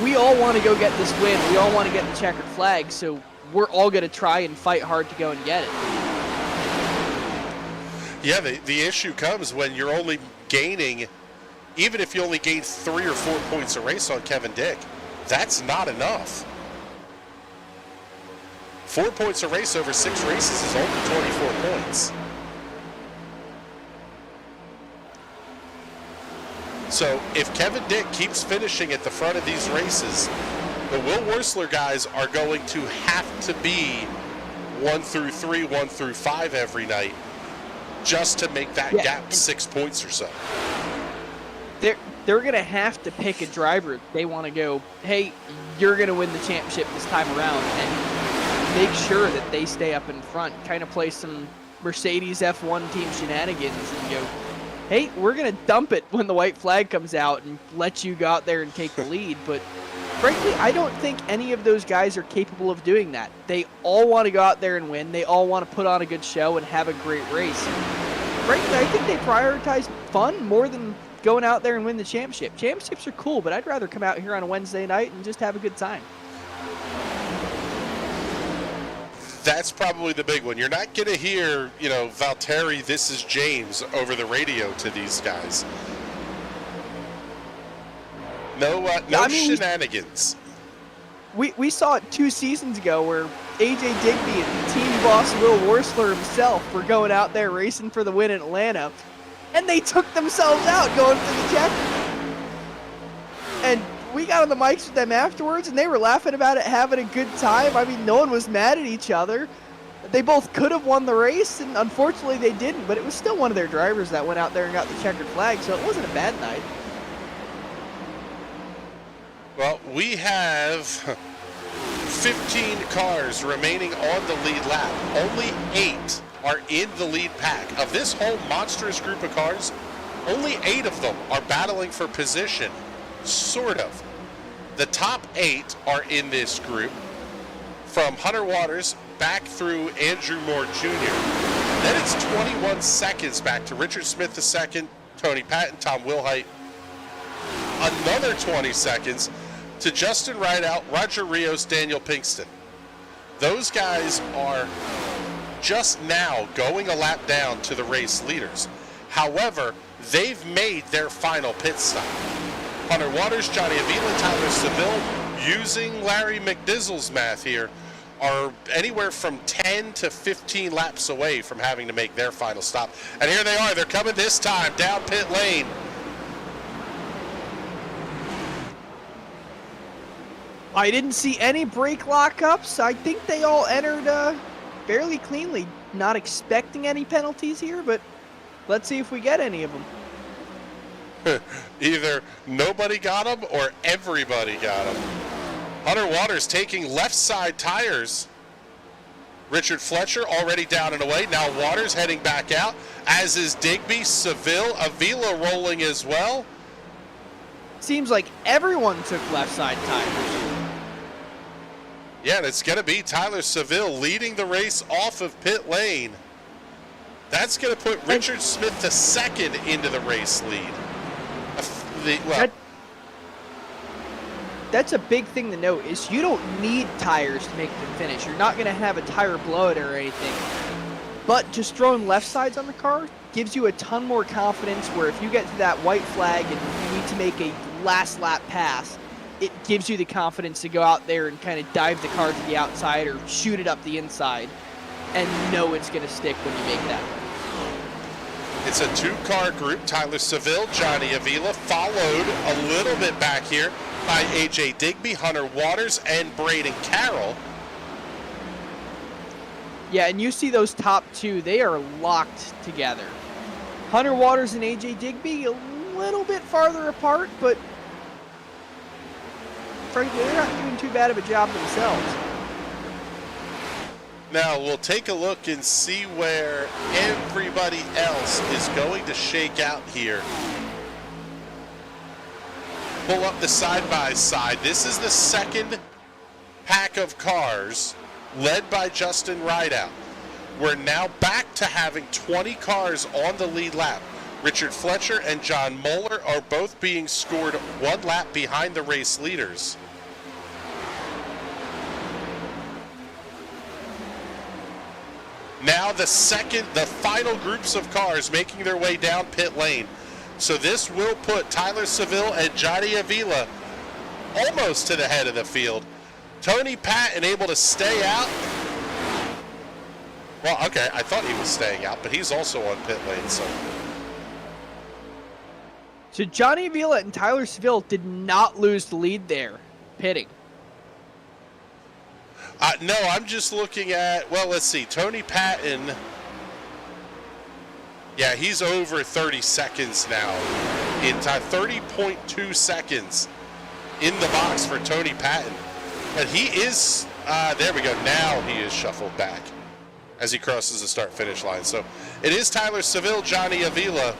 we all want to go get this win. We all want to get the checkered flag, so we're all going to try and fight hard to go and get it. Yeah, the issue comes when you're only gaining, even if you only gain 3 or 4 points a race on Kevin Dick, that's not enough. 4 points a race over 6 races is only 24 points. So if Kevin Dick keeps finishing at the front of these races, the Will Worsler guys are going to have to be 1 through 3, 1 through 5 every night just to make that gap 6 points or so. they're going to have to pick a driver. They want to go, hey, you're going to win the championship this time around, and make sure that they stay up in front. Kind of play some Mercedes F1 team shenanigans and go, hey, we're going to dump it when the white flag comes out and let you go out there and take the lead. But frankly, I don't think any of those guys are capable of doing that. They all want to go out there and win. They all want to put on a good show and have a great race. Frankly, I think they prioritize fun more than going out there and win the championship. Championships are cool, but I'd rather come out here on a Wednesday night and just have a good time. That's probably the big one. You're not going to hear, Valtteri, this is James over the radio to these guys. No shenanigans. We saw it 2 seasons ago where AJ Digby and team boss Will Worsler himself were going out there racing for the win in Atlanta, and they took themselves out going for the checker. And we got on the mics with them afterwards, and they were laughing about it, having a good time. I mean, no one was mad at each other. They both could have won the race, and unfortunately they didn't, but it was still one of their drivers that went out there and got the checkered flag, so it wasn't a bad night. Well, we have 15 cars remaining on the lead lap. Only 8 are in the lead pack. Of this whole monstrous group of cars, only 8 of them are battling for position, sort of. The top 8 are in this group, from Hunter Waters back through Andrew Moore Jr. Then it's 21 seconds back to Richard Smith II, Tony Patton, Tom Wilhite. Another 20 seconds to Justin Rideout, Roger Rios, Daniel Pinkston. Those guys are just now going a lap down to the race leaders. However, they've made their final pit stop. Hunter Waters, Johnny Avila, and Tyler Seville, using Larry McDizzle's math here, are anywhere from 10 to 15 laps away from having to make their final stop. And here they are. They're coming this time down pit lane. I didn't see any brake lockups. I think they all entered fairly cleanly. Not expecting any penalties here, but let's see if we get any of them. Either nobody got them or everybody got them. Hunter Waters taking left side tires. Richard Fletcher already down and away. Now Waters heading back out, as is Digby, Seville, Avila rolling as well. Seems like everyone took left side tires. Yeah, and it's going to be Tyler Seville leading the race off of pit lane. That's going to put Richard Smith II into the race lead. That's a big thing to note, is you don't need tires to make the finish. You're not going to have a tire blowout or anything. But just throwing left sides on the car gives you a ton more confidence, where if you get to that white flag and you need to make a last lap pass, it gives you the confidence to go out there and kind of dive the car to the outside or shoot it up the inside and know it's going to stick when you make that. It's a 2-car group. Tyler Seville, Johnny Avila, followed a little bit back here by AJ Digby, Hunter Waters, and Braden Carroll. Yeah, and you see those top 2, they are locked together. Hunter Waters and AJ Digby a little bit farther apart, but frankly, they're not doing too bad of a job themselves. Now, we'll take a look and see where everybody else is going to shake out here. Pull up the side-by-side. This is the second pack of cars led by Justin Rideout. We're now back to having 20 cars on the lead lap. Richard Fletcher and John Moeller are both being scored 1 lap behind the race leaders. Now the final groups of cars making their way down pit lane. So this will put Tyler Seville and Johnny Avila almost to the head of the field. Tony Patton able to stay out. Well, okay, I thought he was staying out, but he's also on pit lane, so. So Johnny Avila and Tyler Seville did not lose the lead there, pitting. No, I'm just looking at, well, let's see, Tony Patton. Yeah, he's over 30 seconds now. in time, 30.2 seconds in the box for Tony Patton. But he is, there we go, now he is shuffled back as he crosses the start-finish line. So it is Tyler Seville, Johnny Avila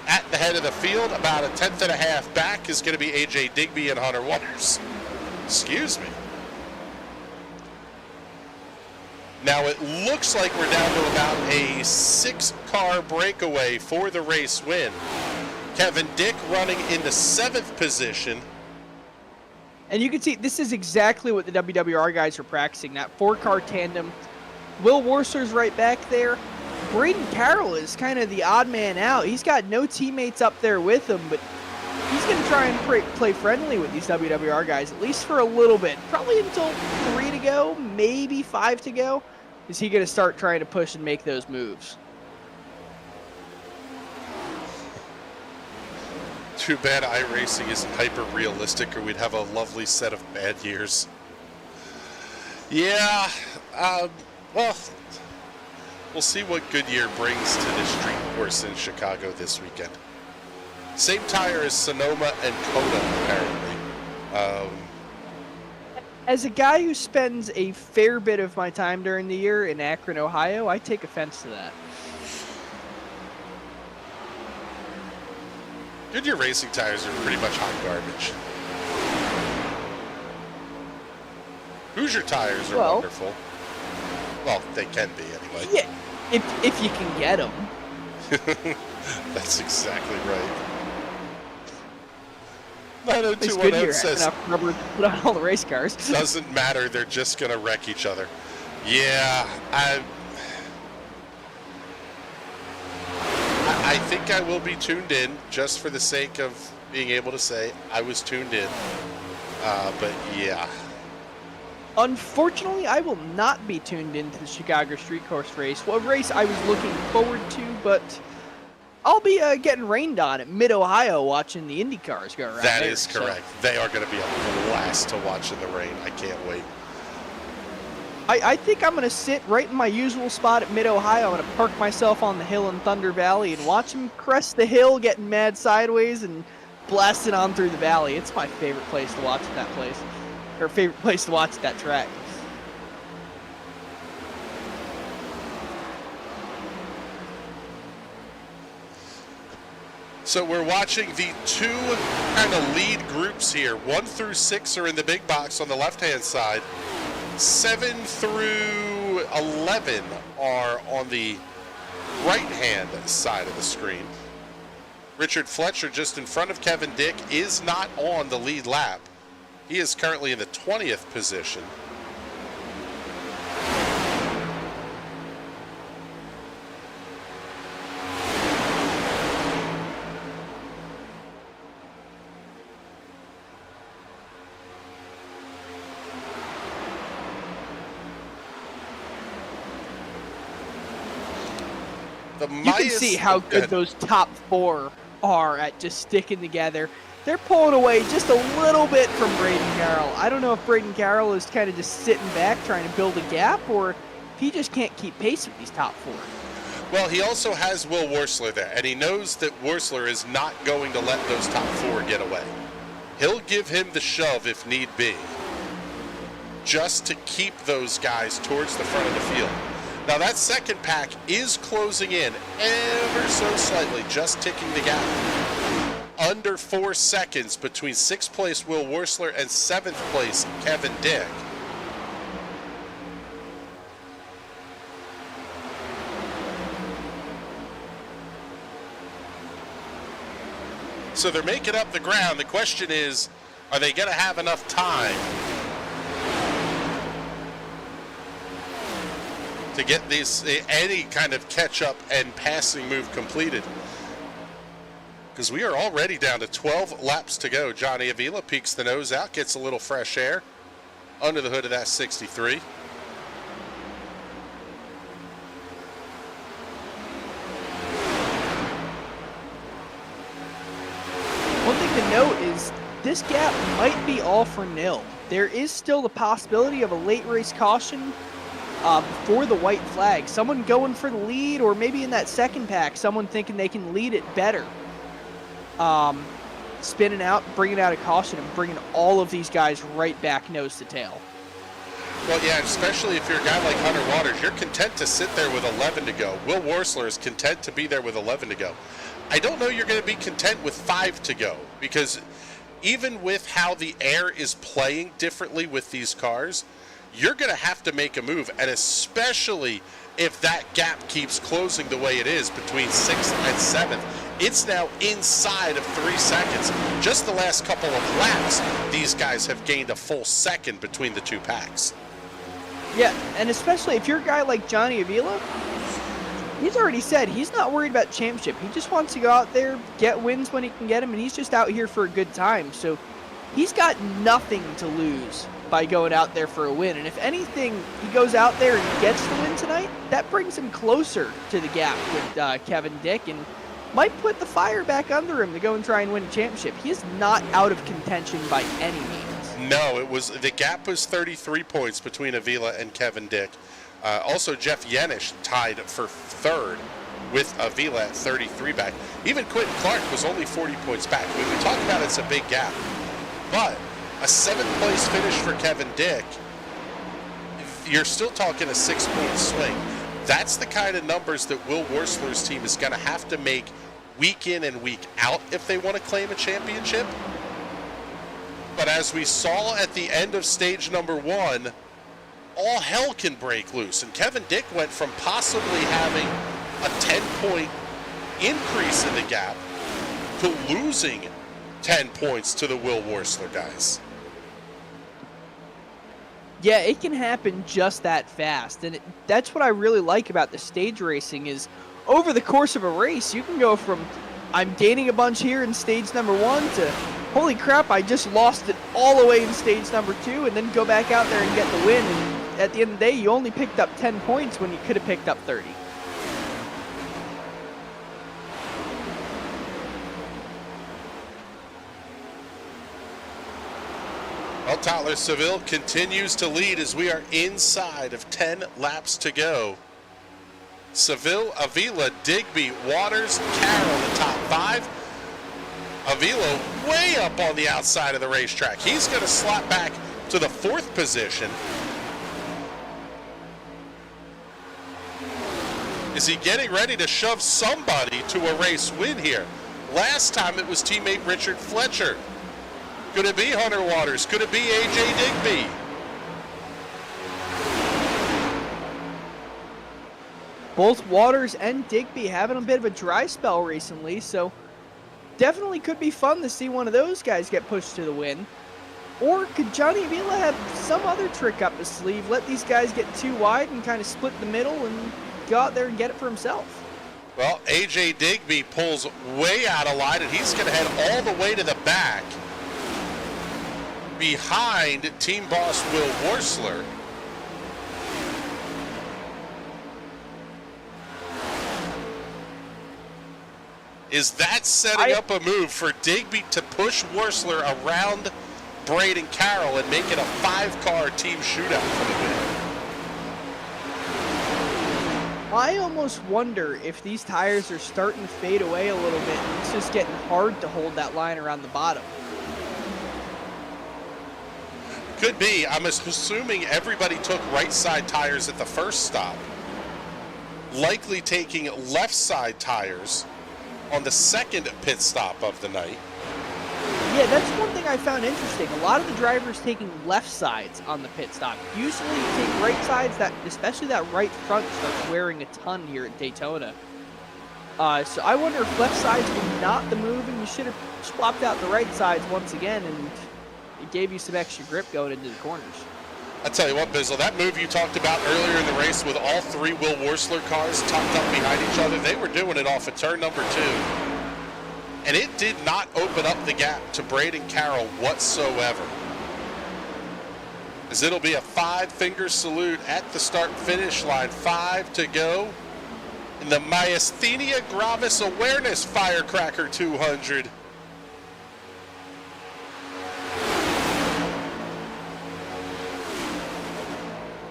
at the head of the field. About a tenth and a half back is going to be A.J. Digby and Hunter Waters. Excuse me. Now it looks like we're down to about a 6-car breakaway for the race win. Kevin Dick running in the 7th position. And you can see this is exactly what the WWR guys are practicing, that 4-car tandem. Will Worsler's right back there. Braden Carroll is kind of the odd man out. He's got no teammates up there with him, but he's going to try and play friendly with these WWR guys, at least for a little bit. Probably until 3 to go, maybe 5 to go. Is he going to start trying to push and make those moves? Too bad iRacing isn't hyper-realistic, or we'd have a lovely set of bad years. Yeah, well, we'll see what Goodyear brings to this street course in Chicago this weekend. Same tire as Sonoma and Coda, apparently. As a guy who spends a fair bit of my time during the year in Akron, Ohio, I take offense to that. Goodyear racing tires are pretty much hot garbage. Hoosier tires are wonderful. Well, they can be anyway. Yeah, if you can get them. That's exactly right. It's Goodyear 90210 says enough rubber to put on all the race cars. doesn't matter. They're just going to wreck each other. Yeah, I think I will be tuned in just for the sake of being able to say I was tuned in. But yeah. Unfortunately, I will not be tuned into the Chicago Street Course race. Well, a race I was looking forward to, but I'll be getting rained on at Mid-Ohio watching the Indy cars go around. That is correct. They are going to be a blast to watch in the rain. I can't wait. I think I'm going to sit right in my usual spot at Mid-Ohio. I'm going to park myself on the hill in Thunder Valley and watch them crest the hill, getting mad sideways and blasting on through the valley. It's my favorite place to watch at that place, or favorite place to watch at that track. So we're watching the two kind of lead groups here. 1 through 6 are in the big box on the left-hand side. 7 through 11 are on the right-hand side of the screen. Richard Fletcher, just in front of Kevin Dick, is not on the lead lap. He is currently in the 20th position. You can see how good those top 4 are at just sticking together. They're pulling away just a little bit from Braden Carroll. I don't know if Braden Carroll is kind of just sitting back trying to build a gap, or if he just can't keep pace with these top 4. Well, he also has Will Worsler there, and he knows that Worsler is not going to let those top 4 get away. He'll give him the shove if need be, just to keep those guys towards the front of the field. Now that second pack is closing in ever so slightly, just ticking the gap. Under 4 seconds between 6th place Will Worsler and 7th place Kevin Dick. So they're making up the ground. The question is, are they going to have enough time to get these any kind of catch-up and passing move completed? Because we are already down to 12 laps to go. Johnny Avila peeks the nose out, gets a little fresh air under the hood of that 63. One thing to note is this gap might be all for nil. There is still the possibility of a late race caution for the white flag. Someone going for the lead, or maybe in that second pack, someone thinking they can lead it better. spinning out, bringing out a caution, and bringing all of these guys right back nose to tail. Well, yeah, especially if you're a guy like Hunter Waters, you're content to sit there with 11 to go. Will Worsler is content to be there with 11 to go. I don't know you're going to be content with 5 to go, because even with how the air is playing differently with these cars, you're going to have to make a move, and especially if that gap keeps closing the way it is between 6th and 7th. It's now inside of 3 seconds. Just the last couple of laps, these guys have gained a full second between the two packs. Yeah, and especially if you're a guy like Johnny Avila, he's already said he's not worried about championship. He just wants to go out there, get wins when he can get them, and he's just out here for a good time. So he's got nothing to lose by going out there for a win. And if anything, he goes out there and gets the win tonight, that brings him closer to the gap with Kevin Dick and might put the fire back under him to go and try and win a championship. He is not out of contention by any means. No, the gap was 33 points between Avila and Kevin Dick. Also, Jeff Yenish tied for 3rd with Avila at 33 back. Even Quentin Clark was only 40 points back. We talk about it's a big gap, but a 7th place finish for Kevin Dick, you're still talking a 6-point swing. That's the kind of numbers that Will Worsler's team is going to have to make week in and week out if they want to claim a championship. But as we saw at the end of stage number 1, all hell can break loose. And Kevin Dick went from possibly having a 10-point increase in the gap to losing 10 points to the Will Worsler guys. Yeah, it can happen just that fast. And that's what I really like about the stage racing is over the course of a race, you can go from I'm gaining a bunch here in stage number 1 to holy crap, I just lost it all the way in stage number 2 and then go back out there and get the win. And at the end of the day, you only picked up 10 points when you could have picked up 30. Well, Tyler Seville continues to lead as we are inside of 10 laps to go. Seville, Avila, Digby, Waters, Carroll, the top 5. Avila way up on the outside of the racetrack. He's going to slot back to the 4th position. Is he getting ready to shove somebody to a race win here? Last time it was teammate Richard Fletcher. Could it be Hunter Waters? Could it be A.J. Digby? Both Waters and Digby having a bit of a dry spell recently, so definitely could be fun to see one of those guys get pushed to the win. Or could Johnny Avila have some other trick up his sleeve, let these guys get too wide and kind of split the middle and go out there and get it for himself? Well, A.J. Digby pulls way out of line, and he's going to head all the way to the back behind team boss Will Worsler. Is that setting up a move for Digby to push Worsler around Braden Carroll and make it a 5-car team shootout for the win? I almost wonder if these tires are starting to fade away a little bit and it's just getting hard to hold that line around the bottom. Could be. I'm assuming everybody took right side tires at the first stop. Likely taking left side tires on the second pit stop of the night. Yeah, that's one thing I found interesting. A lot of the drivers taking left sides on the pit stop. Usually you take right sides, that especially that right front starts wearing a ton here at Daytona. So I wonder if left sides were not the move and you should have swapped out the right sides once again and it gave you some extra grip going into the corners. I tell you what, Bizzle, that move you talked about earlier in the race with all 3 Will Worsler cars tucked up behind each other, they were doing it off of turn number 2. And it did not open up the gap to Braden Carroll whatsoever. As it'll be a 5-finger salute at the start-finish line. 5 to go in the Myasthenia Gravis Awareness Firecracker 200.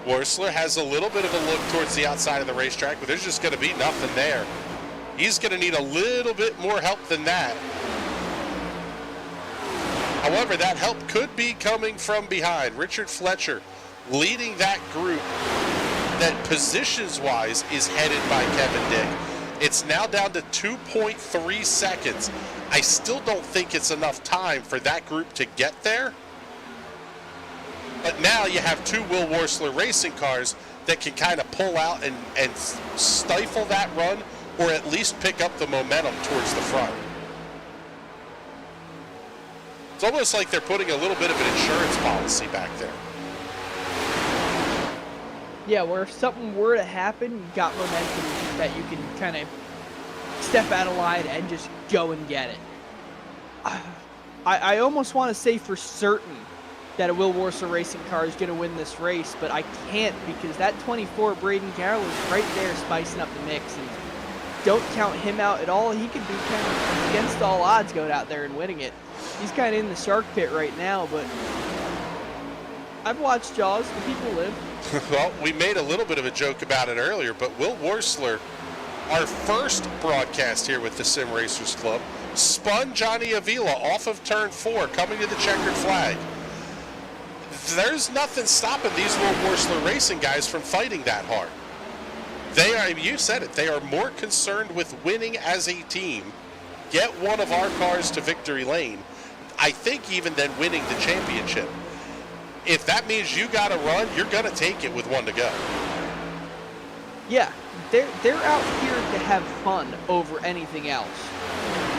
Worsler has a little bit of a look towards the outside of the racetrack, but there's just going to be nothing there. He's going to need a little bit more help than that However, that help could be coming from behind. Richard Fletcher leading that group that positions-wise is headed by Kevin Dick. It's now down to 2.3 seconds. I still don't think it's enough time for that group to get there. But now you have two Will Worsler racing cars that can kind of pull out and stifle that run, or at least pick up the momentum towards the front. It's almost like they're putting a little bit of an insurance policy back there. Yeah, where if something were to happen, you got momentum that you can kind of step out of line and just go and get it. I almost want to say for certain that a Will Worsler racing car is going to win this race, but I can't, because that 24 Braden Carroll is right there spicing up the mix, and don't count him out at all. He could be kind of against all odds going out there and winning it. He's kind of in the shark pit right now, but I've watched Jaws. The people live. Well, we made a little bit of a joke about it earlier, but Will Worsler, our first broadcast here with the Sim Racers Club, spun Johnny Avila off of turn 4 coming to the checkered flag. There's nothing stopping these Will Worsler racing guys from fighting that hard. They are, you said it, they are more concerned with winning as a team, get one of our cars to victory lane, I think even than winning the championship. If that means you got to run, you're going to take it with one to go. Yeah, they're out here to have fun over anything else.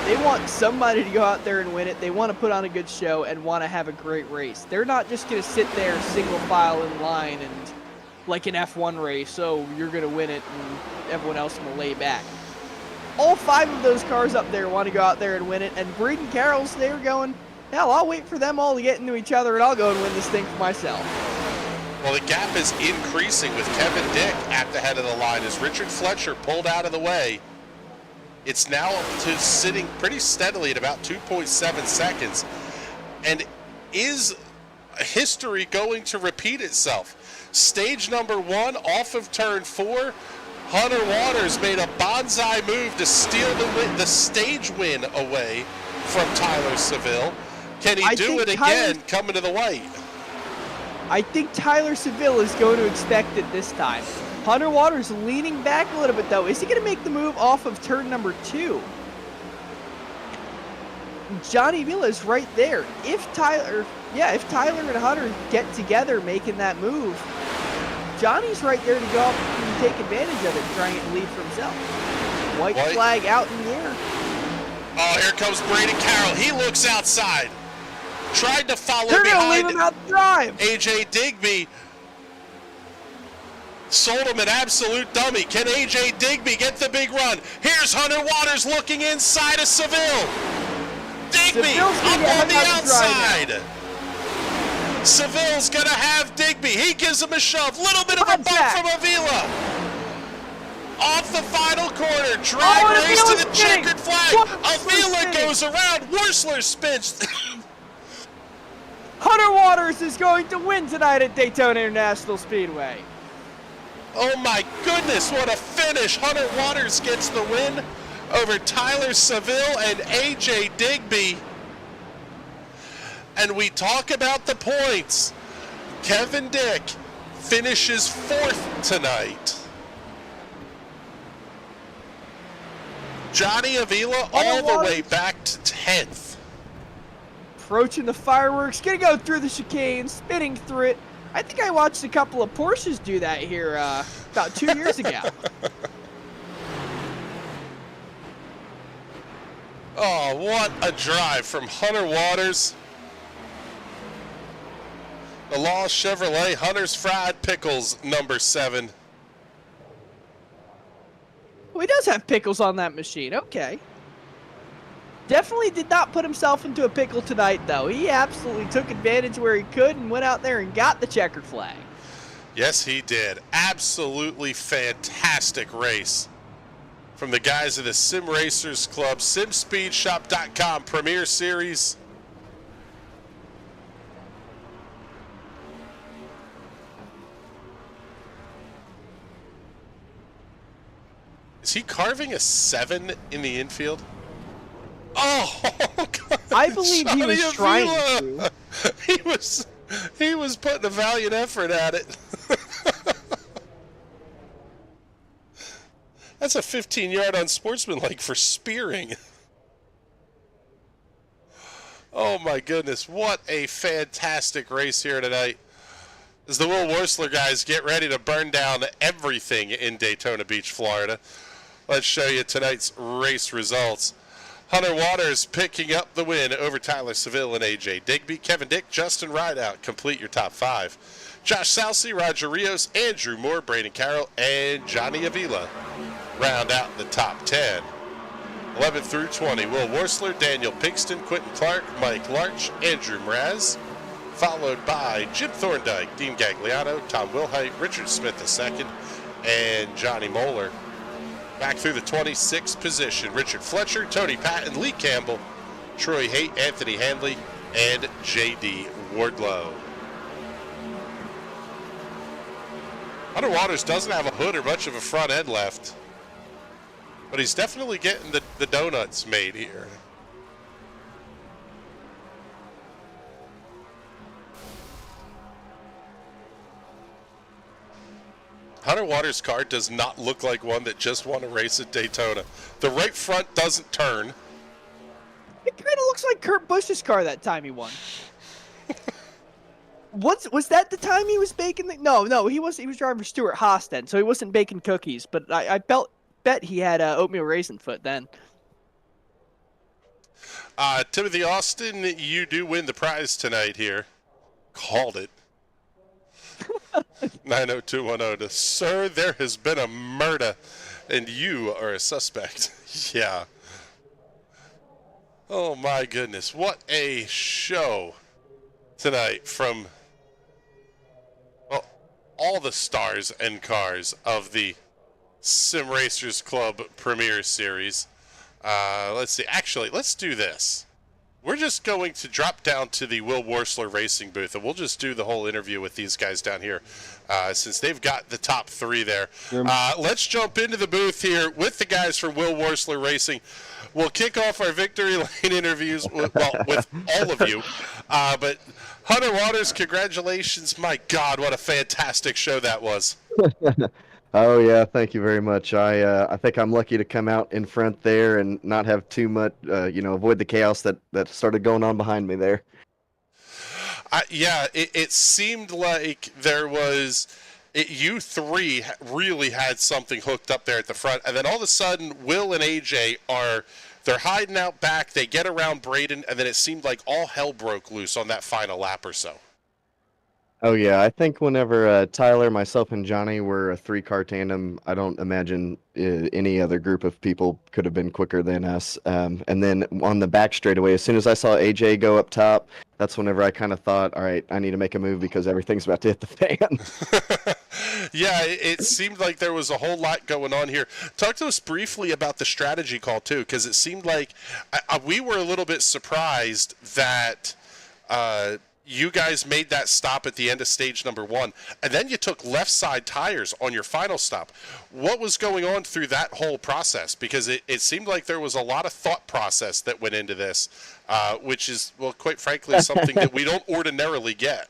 They want somebody to go out there and win it. They want to put on a good show and want to have a great race. They're not just going to sit there single file in line and like an F1 race, so you're going to win it and everyone else will lay back. All 5 of those cars up there want to go out there and win it, and Braden Carroll's there going, hell, I'll wait for them all to get into each other and I'll go and win this thing for myself. Well, the gap is increasing with Kevin Dick at the head of the line as Richard Fletcher pulled out of the way. It's now up to sitting pretty steadily at about 2.7 seconds. And is history going to repeat itself? Stage number 1 off of turn 4. Hunter Waters made a bonsai move to steal the stage win away from Tyler Seville. Can he do it again coming to the white? I think Tyler Seville is going to expect it this time. Hunter Waters leaning back a little bit, though. Is he going to make the move off of turn number 2? Johnny Villa is right there. If Tyler and Hunter get together making that move, Johnny's right there to go up and take advantage of it, trying to lead for himself. White flag out in the air. Oh, here comes Braden Carroll. He looks outside. Tried to follow They're behind leave him out to drive. AJ Digby. Sold him an absolute dummy. Can AJ Digby get the big run? Here's Hunter Waters looking inside of Seville. Digby up on the outside. Seville's gonna have Digby. He gives him a shove. Little bit of a bump from Avila. Off the final corner. Drag race to the checkered flag. Avila goes around. Worsler spins. Hunter Waters is going to win tonight at Daytona International Speedway. Oh my goodness, what a finish. Hunter Waters gets the win over Tyler Seville and AJ Digby. And we talk about the points. Kevin Dick finishes 4th tonight. Johnny Avila all the way back to 10th. Approaching the fireworks, gonna go through the chicane, spinning through it. I think I watched a couple of Porsches do that here about 2 years ago. Oh, what a drive from Hunter Waters. The Lost Chevrolet Hunter's Fried Pickles, number 7. Well, he does have pickles on that machine. Okay. Definitely did not put himself into a pickle tonight, though. He absolutely took advantage where he could and went out there and got the checkered flag. Yes, he did. Absolutely fantastic race from the guys of the Sim Racers Club, SimSpeedShop.com Premier Series. Is he carving a 7 in the infield? Oh, God. I believe he was Johnny trying Avila. to. He was putting a valiant effort at it. That's a 15-yard unsportsmanlike for spearing. Oh my goodness, what a fantastic race here tonight. As the Will Worsler guys get ready to burn down everything in Daytona Beach, Florida. Let's show you tonight's race results. Hunter Waters picking up the win over Tyler Seville and AJ Digby. Kevin Dick, Justin Rideout complete your top 5. Josh Salcy, Roger Rios, Andrew Moore, Braden Carroll, and Johnny Avila round out the top 10. 11 through 20, Will Worsler, Daniel Pigston, Quentin Clark, Mike Larch, Andrew Mraz, followed by Jim Thorndike, Dean Gagliano, Tom Wilhite, Richard Smith II, and Johnny Moeller. Back through the 26th position, Richard Fletcher, Tony Patton, Lee Campbell, Troy Haight, Anthony Handley, and J.D. Wardlow. Hunter Waters doesn't have a hood or much of a front end left, but he's definitely getting the donuts made here. Hunter Waters' car does not look like one that just won a race at Daytona. The right front doesn't turn. It kind of looks like Kurt Busch's car that time he won. Was that the time he was baking the... No, he was driving for Stuart Haas then, so he wasn't baking cookies, but I bet he had oatmeal raisin foot then. Timothy Austin, you do win the prize tonight here. Called it. 90210. Sir, there has been a murder, and you are a suspect. Yeah. Oh, my goodness. What a show tonight from, well, all the stars and cars of the Sim Racers Club Premier Series. Let's see. Actually, let's do this. We're just going to drop down to the Will Worsler Racing booth, and we'll just do the whole interview with these guys down here, since they've got the top 3 there. Let's jump into the booth here with the guys from Will Worsler Racing. We'll kick off our Victory Lane interviews with all of you. But Hunter Waters, congratulations. My God, what a fantastic show that was. Oh yeah, thank you very much. I think I'm lucky to come out in front there and not have too much, avoid the chaos that started going on behind me there. Yeah, it seemed like there was, you three really had something hooked up there at the front, and then all of a sudden, Will and AJ they're hiding out back. They get around Braden, and then it seemed like all hell broke loose on that final lap or so. Oh yeah, I think whenever Tyler, myself, and Johnny were a 3-car tandem, I don't imagine any other group of people could have been quicker than us. And then on the back straightaway, as soon as I saw AJ go up top, that's whenever I kind of thought, all right, I need to make a move because everything's about to hit the fan. Yeah, it seemed like there was a whole lot going on here. Talk to us briefly about the strategy call, too, because it seemed like we were a little bit surprised that you guys made that stop at the end of stage number 1, and then you took left side tires on your final stop. What was going on through that whole process? Because it seemed like there was a lot of thought process that went into this, which is, well, quite frankly, something that we don't ordinarily get.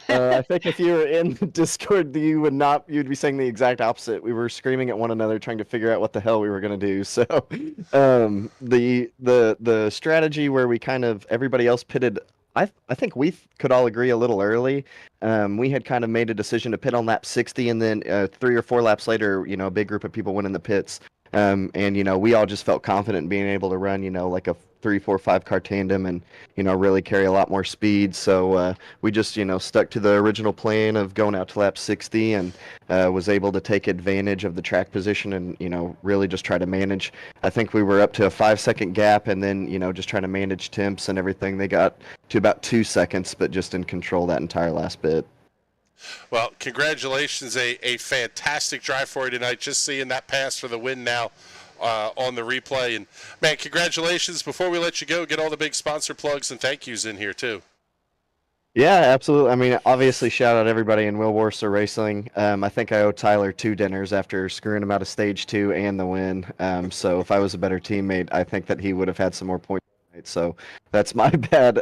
I think if you were in the Discord, you'd be saying the exact opposite. We were screaming at one another, trying to figure out what the hell we were going to do. So, the strategy where we kind of, everybody else pitted, I think we could all agree a little early. We had kind of made a decision to pit on lap 60, and then 3 or 4 laps later, a big group of people went in the pits. And, we all just felt confident in being able to run, like a 3, 4, 5-car tandem and, really carry a lot more speed. So we just, stuck to the original plan of going out to lap 60 and was able to take advantage of the track position and, really just try to manage. I think we were up to a 5-second gap and then, just trying to manage temps and everything. They got to about 2 seconds, but just in control that entire last bit. Well, congratulations. A fantastic drive for you tonight. Just seeing that pass for the win now on the replay. And, man, congratulations. Before we let you go, get all the big sponsor plugs and thank yous in here, too. Yeah, absolutely. I mean, obviously, shout out everybody in Will Worsler Racing. I think I owe Tyler 2 dinners after screwing him out of stage 2 and the win. So if I was a better teammate, I think that he would have had some more points. tonight. So that's my bad.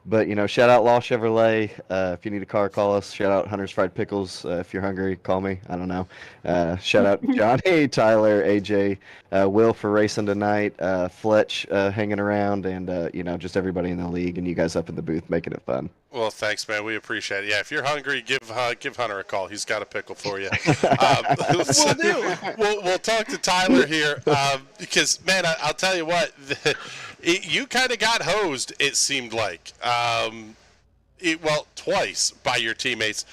But shout out Law Chevrolet. If you need a car, call us. Shout out Hunter's Fried Pickles. If you're hungry, call me. I don't know. Shout out Johnny, Tyler, AJ, Will for racing tonight. Fletch hanging around, and just everybody in the league and you guys up in the booth making it fun. Well, thanks, man. We appreciate it. Yeah, if you're hungry, give Hunter a call. He's got a pickle for you. We'll talk to Tyler here because, man, I'll tell you what, you kind of got hosed, it seemed like. Twice by your teammates.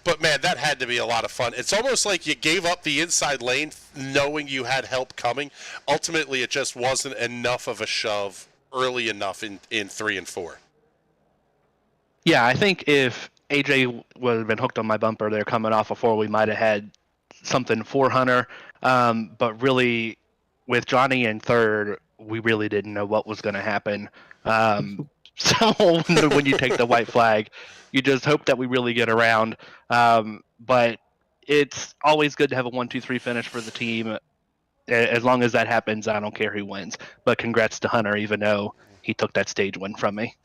But, man, that had to be a lot of fun. It's almost like you gave up the inside lane knowing you had help coming. Ultimately, it just wasn't enough of a shove early enough in 3 and 4. Yeah, I think if AJ would have been hooked on my bumper there coming off before, we might have had something for Hunter. But really, with Johnny in third, we really didn't know what was going to happen. So when you take the white flag, you just hope that we really get around. But it's always good to have a 1-2-3 finish for the team. As long as that happens, I don't care who wins. But congrats to Hunter, even though he took that stage win from me.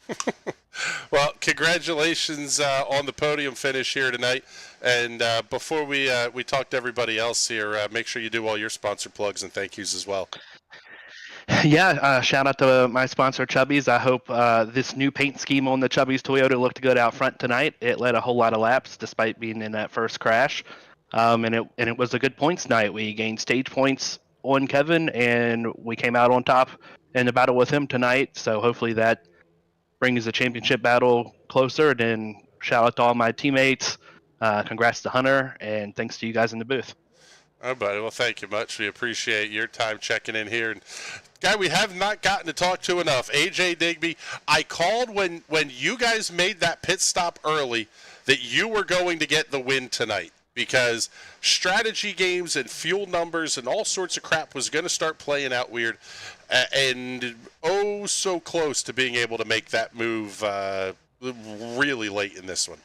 Well, congratulations on the podium finish here tonight. And before we talk to everybody else here, make sure you do all your sponsor plugs and thank yous as well. Yeah, shout out to my sponsor, Chubby's. I hope this new paint scheme on the Chubby's Toyota looked good out front tonight. It led a whole lot of laps despite being in that first crash. And it was a good points night. We gained stage points on Kevin, and we came out on top in the battle with him tonight. So hopefully that brings the championship battle closer. And then shout out to all my teammates. Congrats to Hunter, and thanks to you guys in the booth. All right, buddy. Well, thank you much. We appreciate your time checking in here. And guy we have not gotten to talk to enough, AJ Digby. I called when you guys made that pit stop early that you were going to get the win tonight because strategy games and fuel numbers and all sorts of crap was going to start playing out weird. And so close to being able to make that move really late in this one.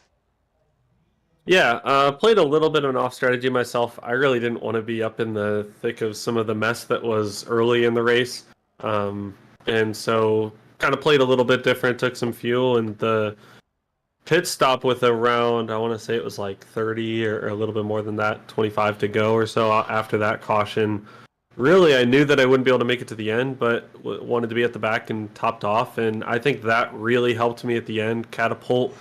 Yeah, played a little bit of an off strategy myself. I really didn't want to be up in the thick of some of the mess that was early in the race. And so kind of played a little bit different, took some fuel, and the pit stop with around, I want to say it was like 30 or a little bit more than that, 25 to go or so after that caution. Really, I knew that I wouldn't be able to make it to the end, but wanted to be at the back and topped off. And I think that really helped me at the end, catapult,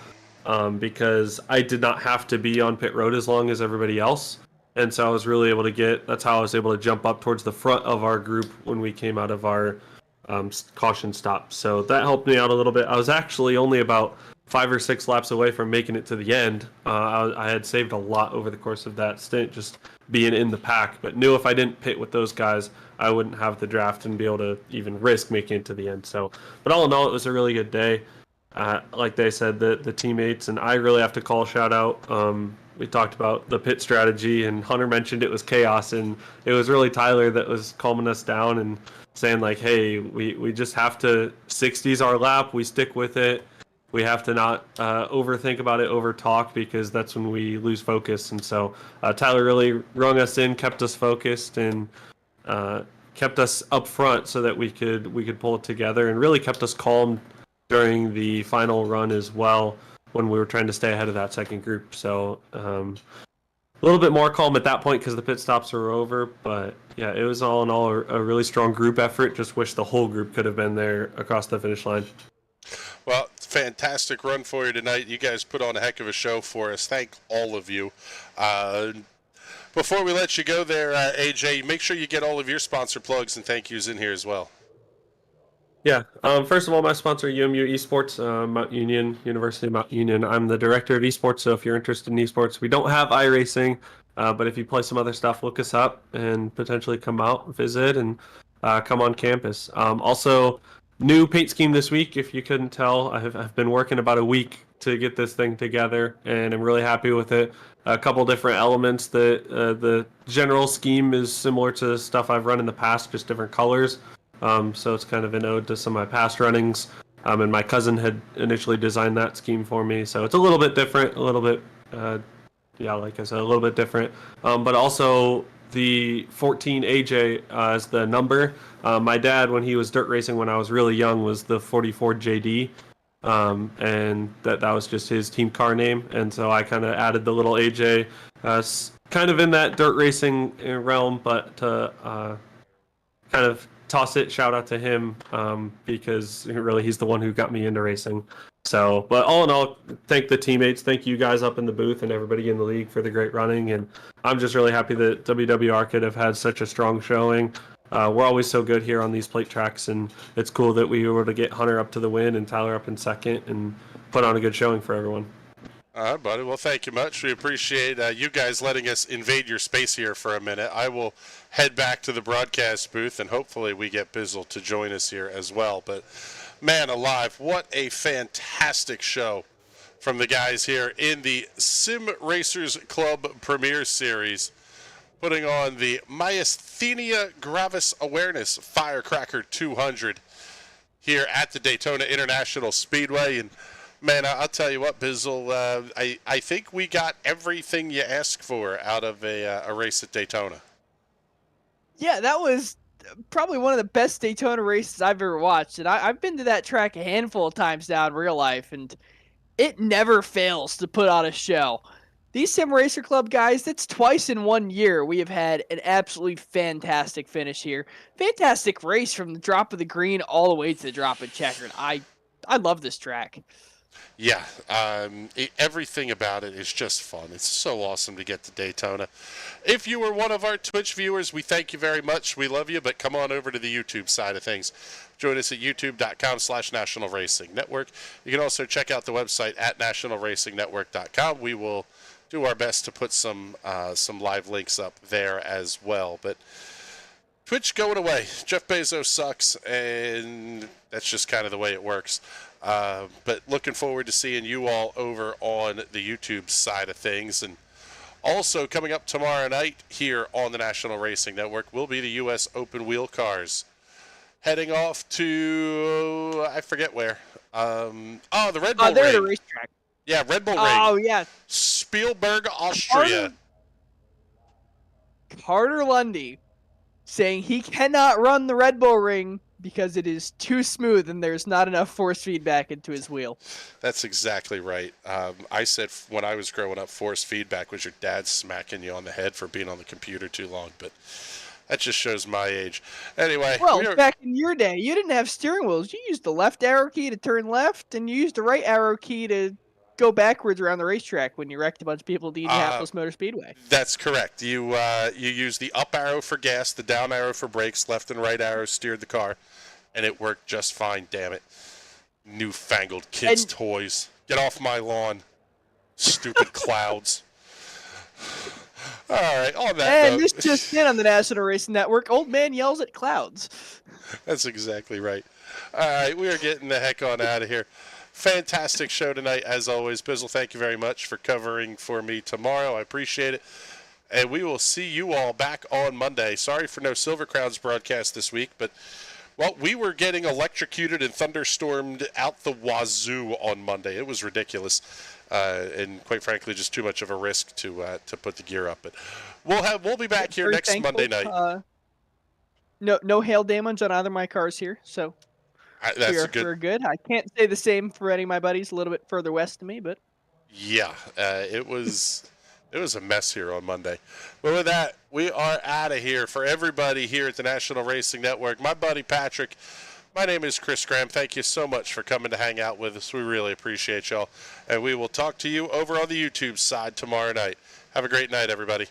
because I did not have to be on pit road as long as everybody else. And so I was really able to that's how I was able to jump up towards the front of our group when we came out of our caution stop. So that helped me out a little bit. I was actually only about 5 or 6 laps away from making it to the end. I had saved a lot over the course of that stint, just being in the pack, but knew if I didn't pit with those guys, I wouldn't have the draft and be able to even risk making it to the end. So, but all in all, it was a really good day. Like they said, the teammates, and I really have to call a shout out. We talked about the pit strategy, and Hunter mentioned it was chaos, and it was really Tyler that was calming us down and saying like, hey, we just have to 60s our lap, we stick with it. We have to not overthink about it, over talk, because that's when we lose focus. And so Tyler really rung us in, kept us focused, and kept us up front so that we could pull it together, and really kept us calm during the final run as well when we were trying to stay ahead of that second group. So a little bit more calm at that point because the pit stops were over. But yeah, it was all in all a really strong group effort. Just wish the whole group could have been there across the finish line. Well, fantastic run for you tonight. You guys put on a heck of a show for us. Thank all of you. Before we let you go there, AJ, make sure you get all of your sponsor plugs and thank yous in here as well. Yeah. First of all, my sponsor, UMU Esports, Mount Union, University of Mount Union. I'm the director of esports, so if you're interested in esports, we don't have iRacing, but if you play some other stuff, look us up and potentially come out, visit, and come on campus. Also, new paint scheme this week. If you couldn't tell, I've been working about a week to get this thing together, and I'm really happy with it. A couple different elements. The general scheme is similar to stuff I've run in the past, just different colors. So it's kind of an ode to some of my past runnings. And my cousin had initially designed that scheme for me, so it's a little bit different, a little bit, like I said, a little bit different. But also the 14 AJ as the number. My dad, when he was dirt racing when I was really young, was the 44 JD. And that was just his team car name. And so I kind of added the little AJ, kind of in that dirt racing realm, but to kind of toss it, shout out to him, because really he's the one who got me into racing. So, but all in all, thank the teammates, thank you guys up in the booth and everybody in the league for the great running. And I'm just really happy that WWR could have had such a strong showing. We're always so good here on these plate tracks, and it's cool that we were able to get Hunter up to the win and Tyler up in second and put on a good showing for everyone. All right, buddy. Well, thank you much. We appreciate you guys letting us invade your space here for a minute. I will head back to the broadcast booth, and hopefully we get Bizzle to join us here as well. But, man alive, what a fantastic show from the guys here in the Sim Racers Club Premier Series, putting on the Myasthenia Gravis Awareness Firecracker 200 here at the Daytona International Speedway. And man, I'll tell you what, Bizzle, I think we got everything you asked for out of a race at Daytona. Yeah, that was probably one of the best Daytona races I've ever watched. And I've been to that track a handful of times now in real life, and it never fails to put on a show. These Sim Racer Club guys, that's twice in 1 year we have had an absolutely fantastic finish here. Fantastic race from the drop of the green all the way to the drop of checkered. I love this track. Yeah, everything about it is just fun. It's so awesome to get to Daytona. If you were one of our Twitch viewers, we thank you very much. We love you, but come on over to the YouTube side of things. Join us at youtube.com/National Racing Network. You can also check out the website at nationalracingnetwork.com. We will do our best to put some live links up there as well. But Twitch going away. Jeff Bezos sucks, and that's just kind of the way it works. But looking forward to seeing you all over on the YouTube side of things. And also coming up tomorrow night here on the National Racing Network will be the U.S. Open Wheel Cars. Heading off to, I forget where. The Red Bull Ring. They're at a racetrack. Yeah, Red Bull Ring. Oh, yeah. Spielberg, Austria. Carter Lundy saying he cannot run the Red Bull Ring because it is too smooth and there's not enough force feedback into his wheel. That's exactly right. I said when I was growing up, force feedback was your dad smacking you on the head for being on the computer too long, but that just shows my age. Anyway. Well, back in your day, you didn't have steering wheels. You used the left arrow key to turn left, and you used the right arrow key to go backwards around the racetrack when you wrecked a bunch of people at the Indianapolis Motor Speedway. That's correct. You use the up arrow for gas, the down arrow for brakes, left and right arrow steered the car, and it worked just fine, damn it. Newfangled kids' toys. Get off my lawn. Stupid clouds. All right, on that note. This just in on the National Racing Network. Old man yells at clouds. That's exactly right. All right, we are getting the heck on out of here. Fantastic show tonight, as always. Bizzle, thank you very much for covering for me tomorrow. I appreciate it. And we will see you all back on Monday. Sorry for no Silver Crowns broadcast this week, but, well, we were getting electrocuted and thunderstormed out the wazoo on Monday. It was ridiculous. And quite frankly, just too much of a risk to put the gear up. But we'll be back here next Monday night. No hail damage on either of my cars here, so we're good. I can't say the same for any of my buddies a little bit further west of me, but yeah, it was a mess here on Monday. But with that, we are out of here. For everybody here at the National Racing Network, my buddy Patrick. My name is Chris Graham. Thank you so much for coming to hang out with us. We really appreciate y'all. And we will talk to you over on the YouTube side tomorrow night. Have a great night, everybody.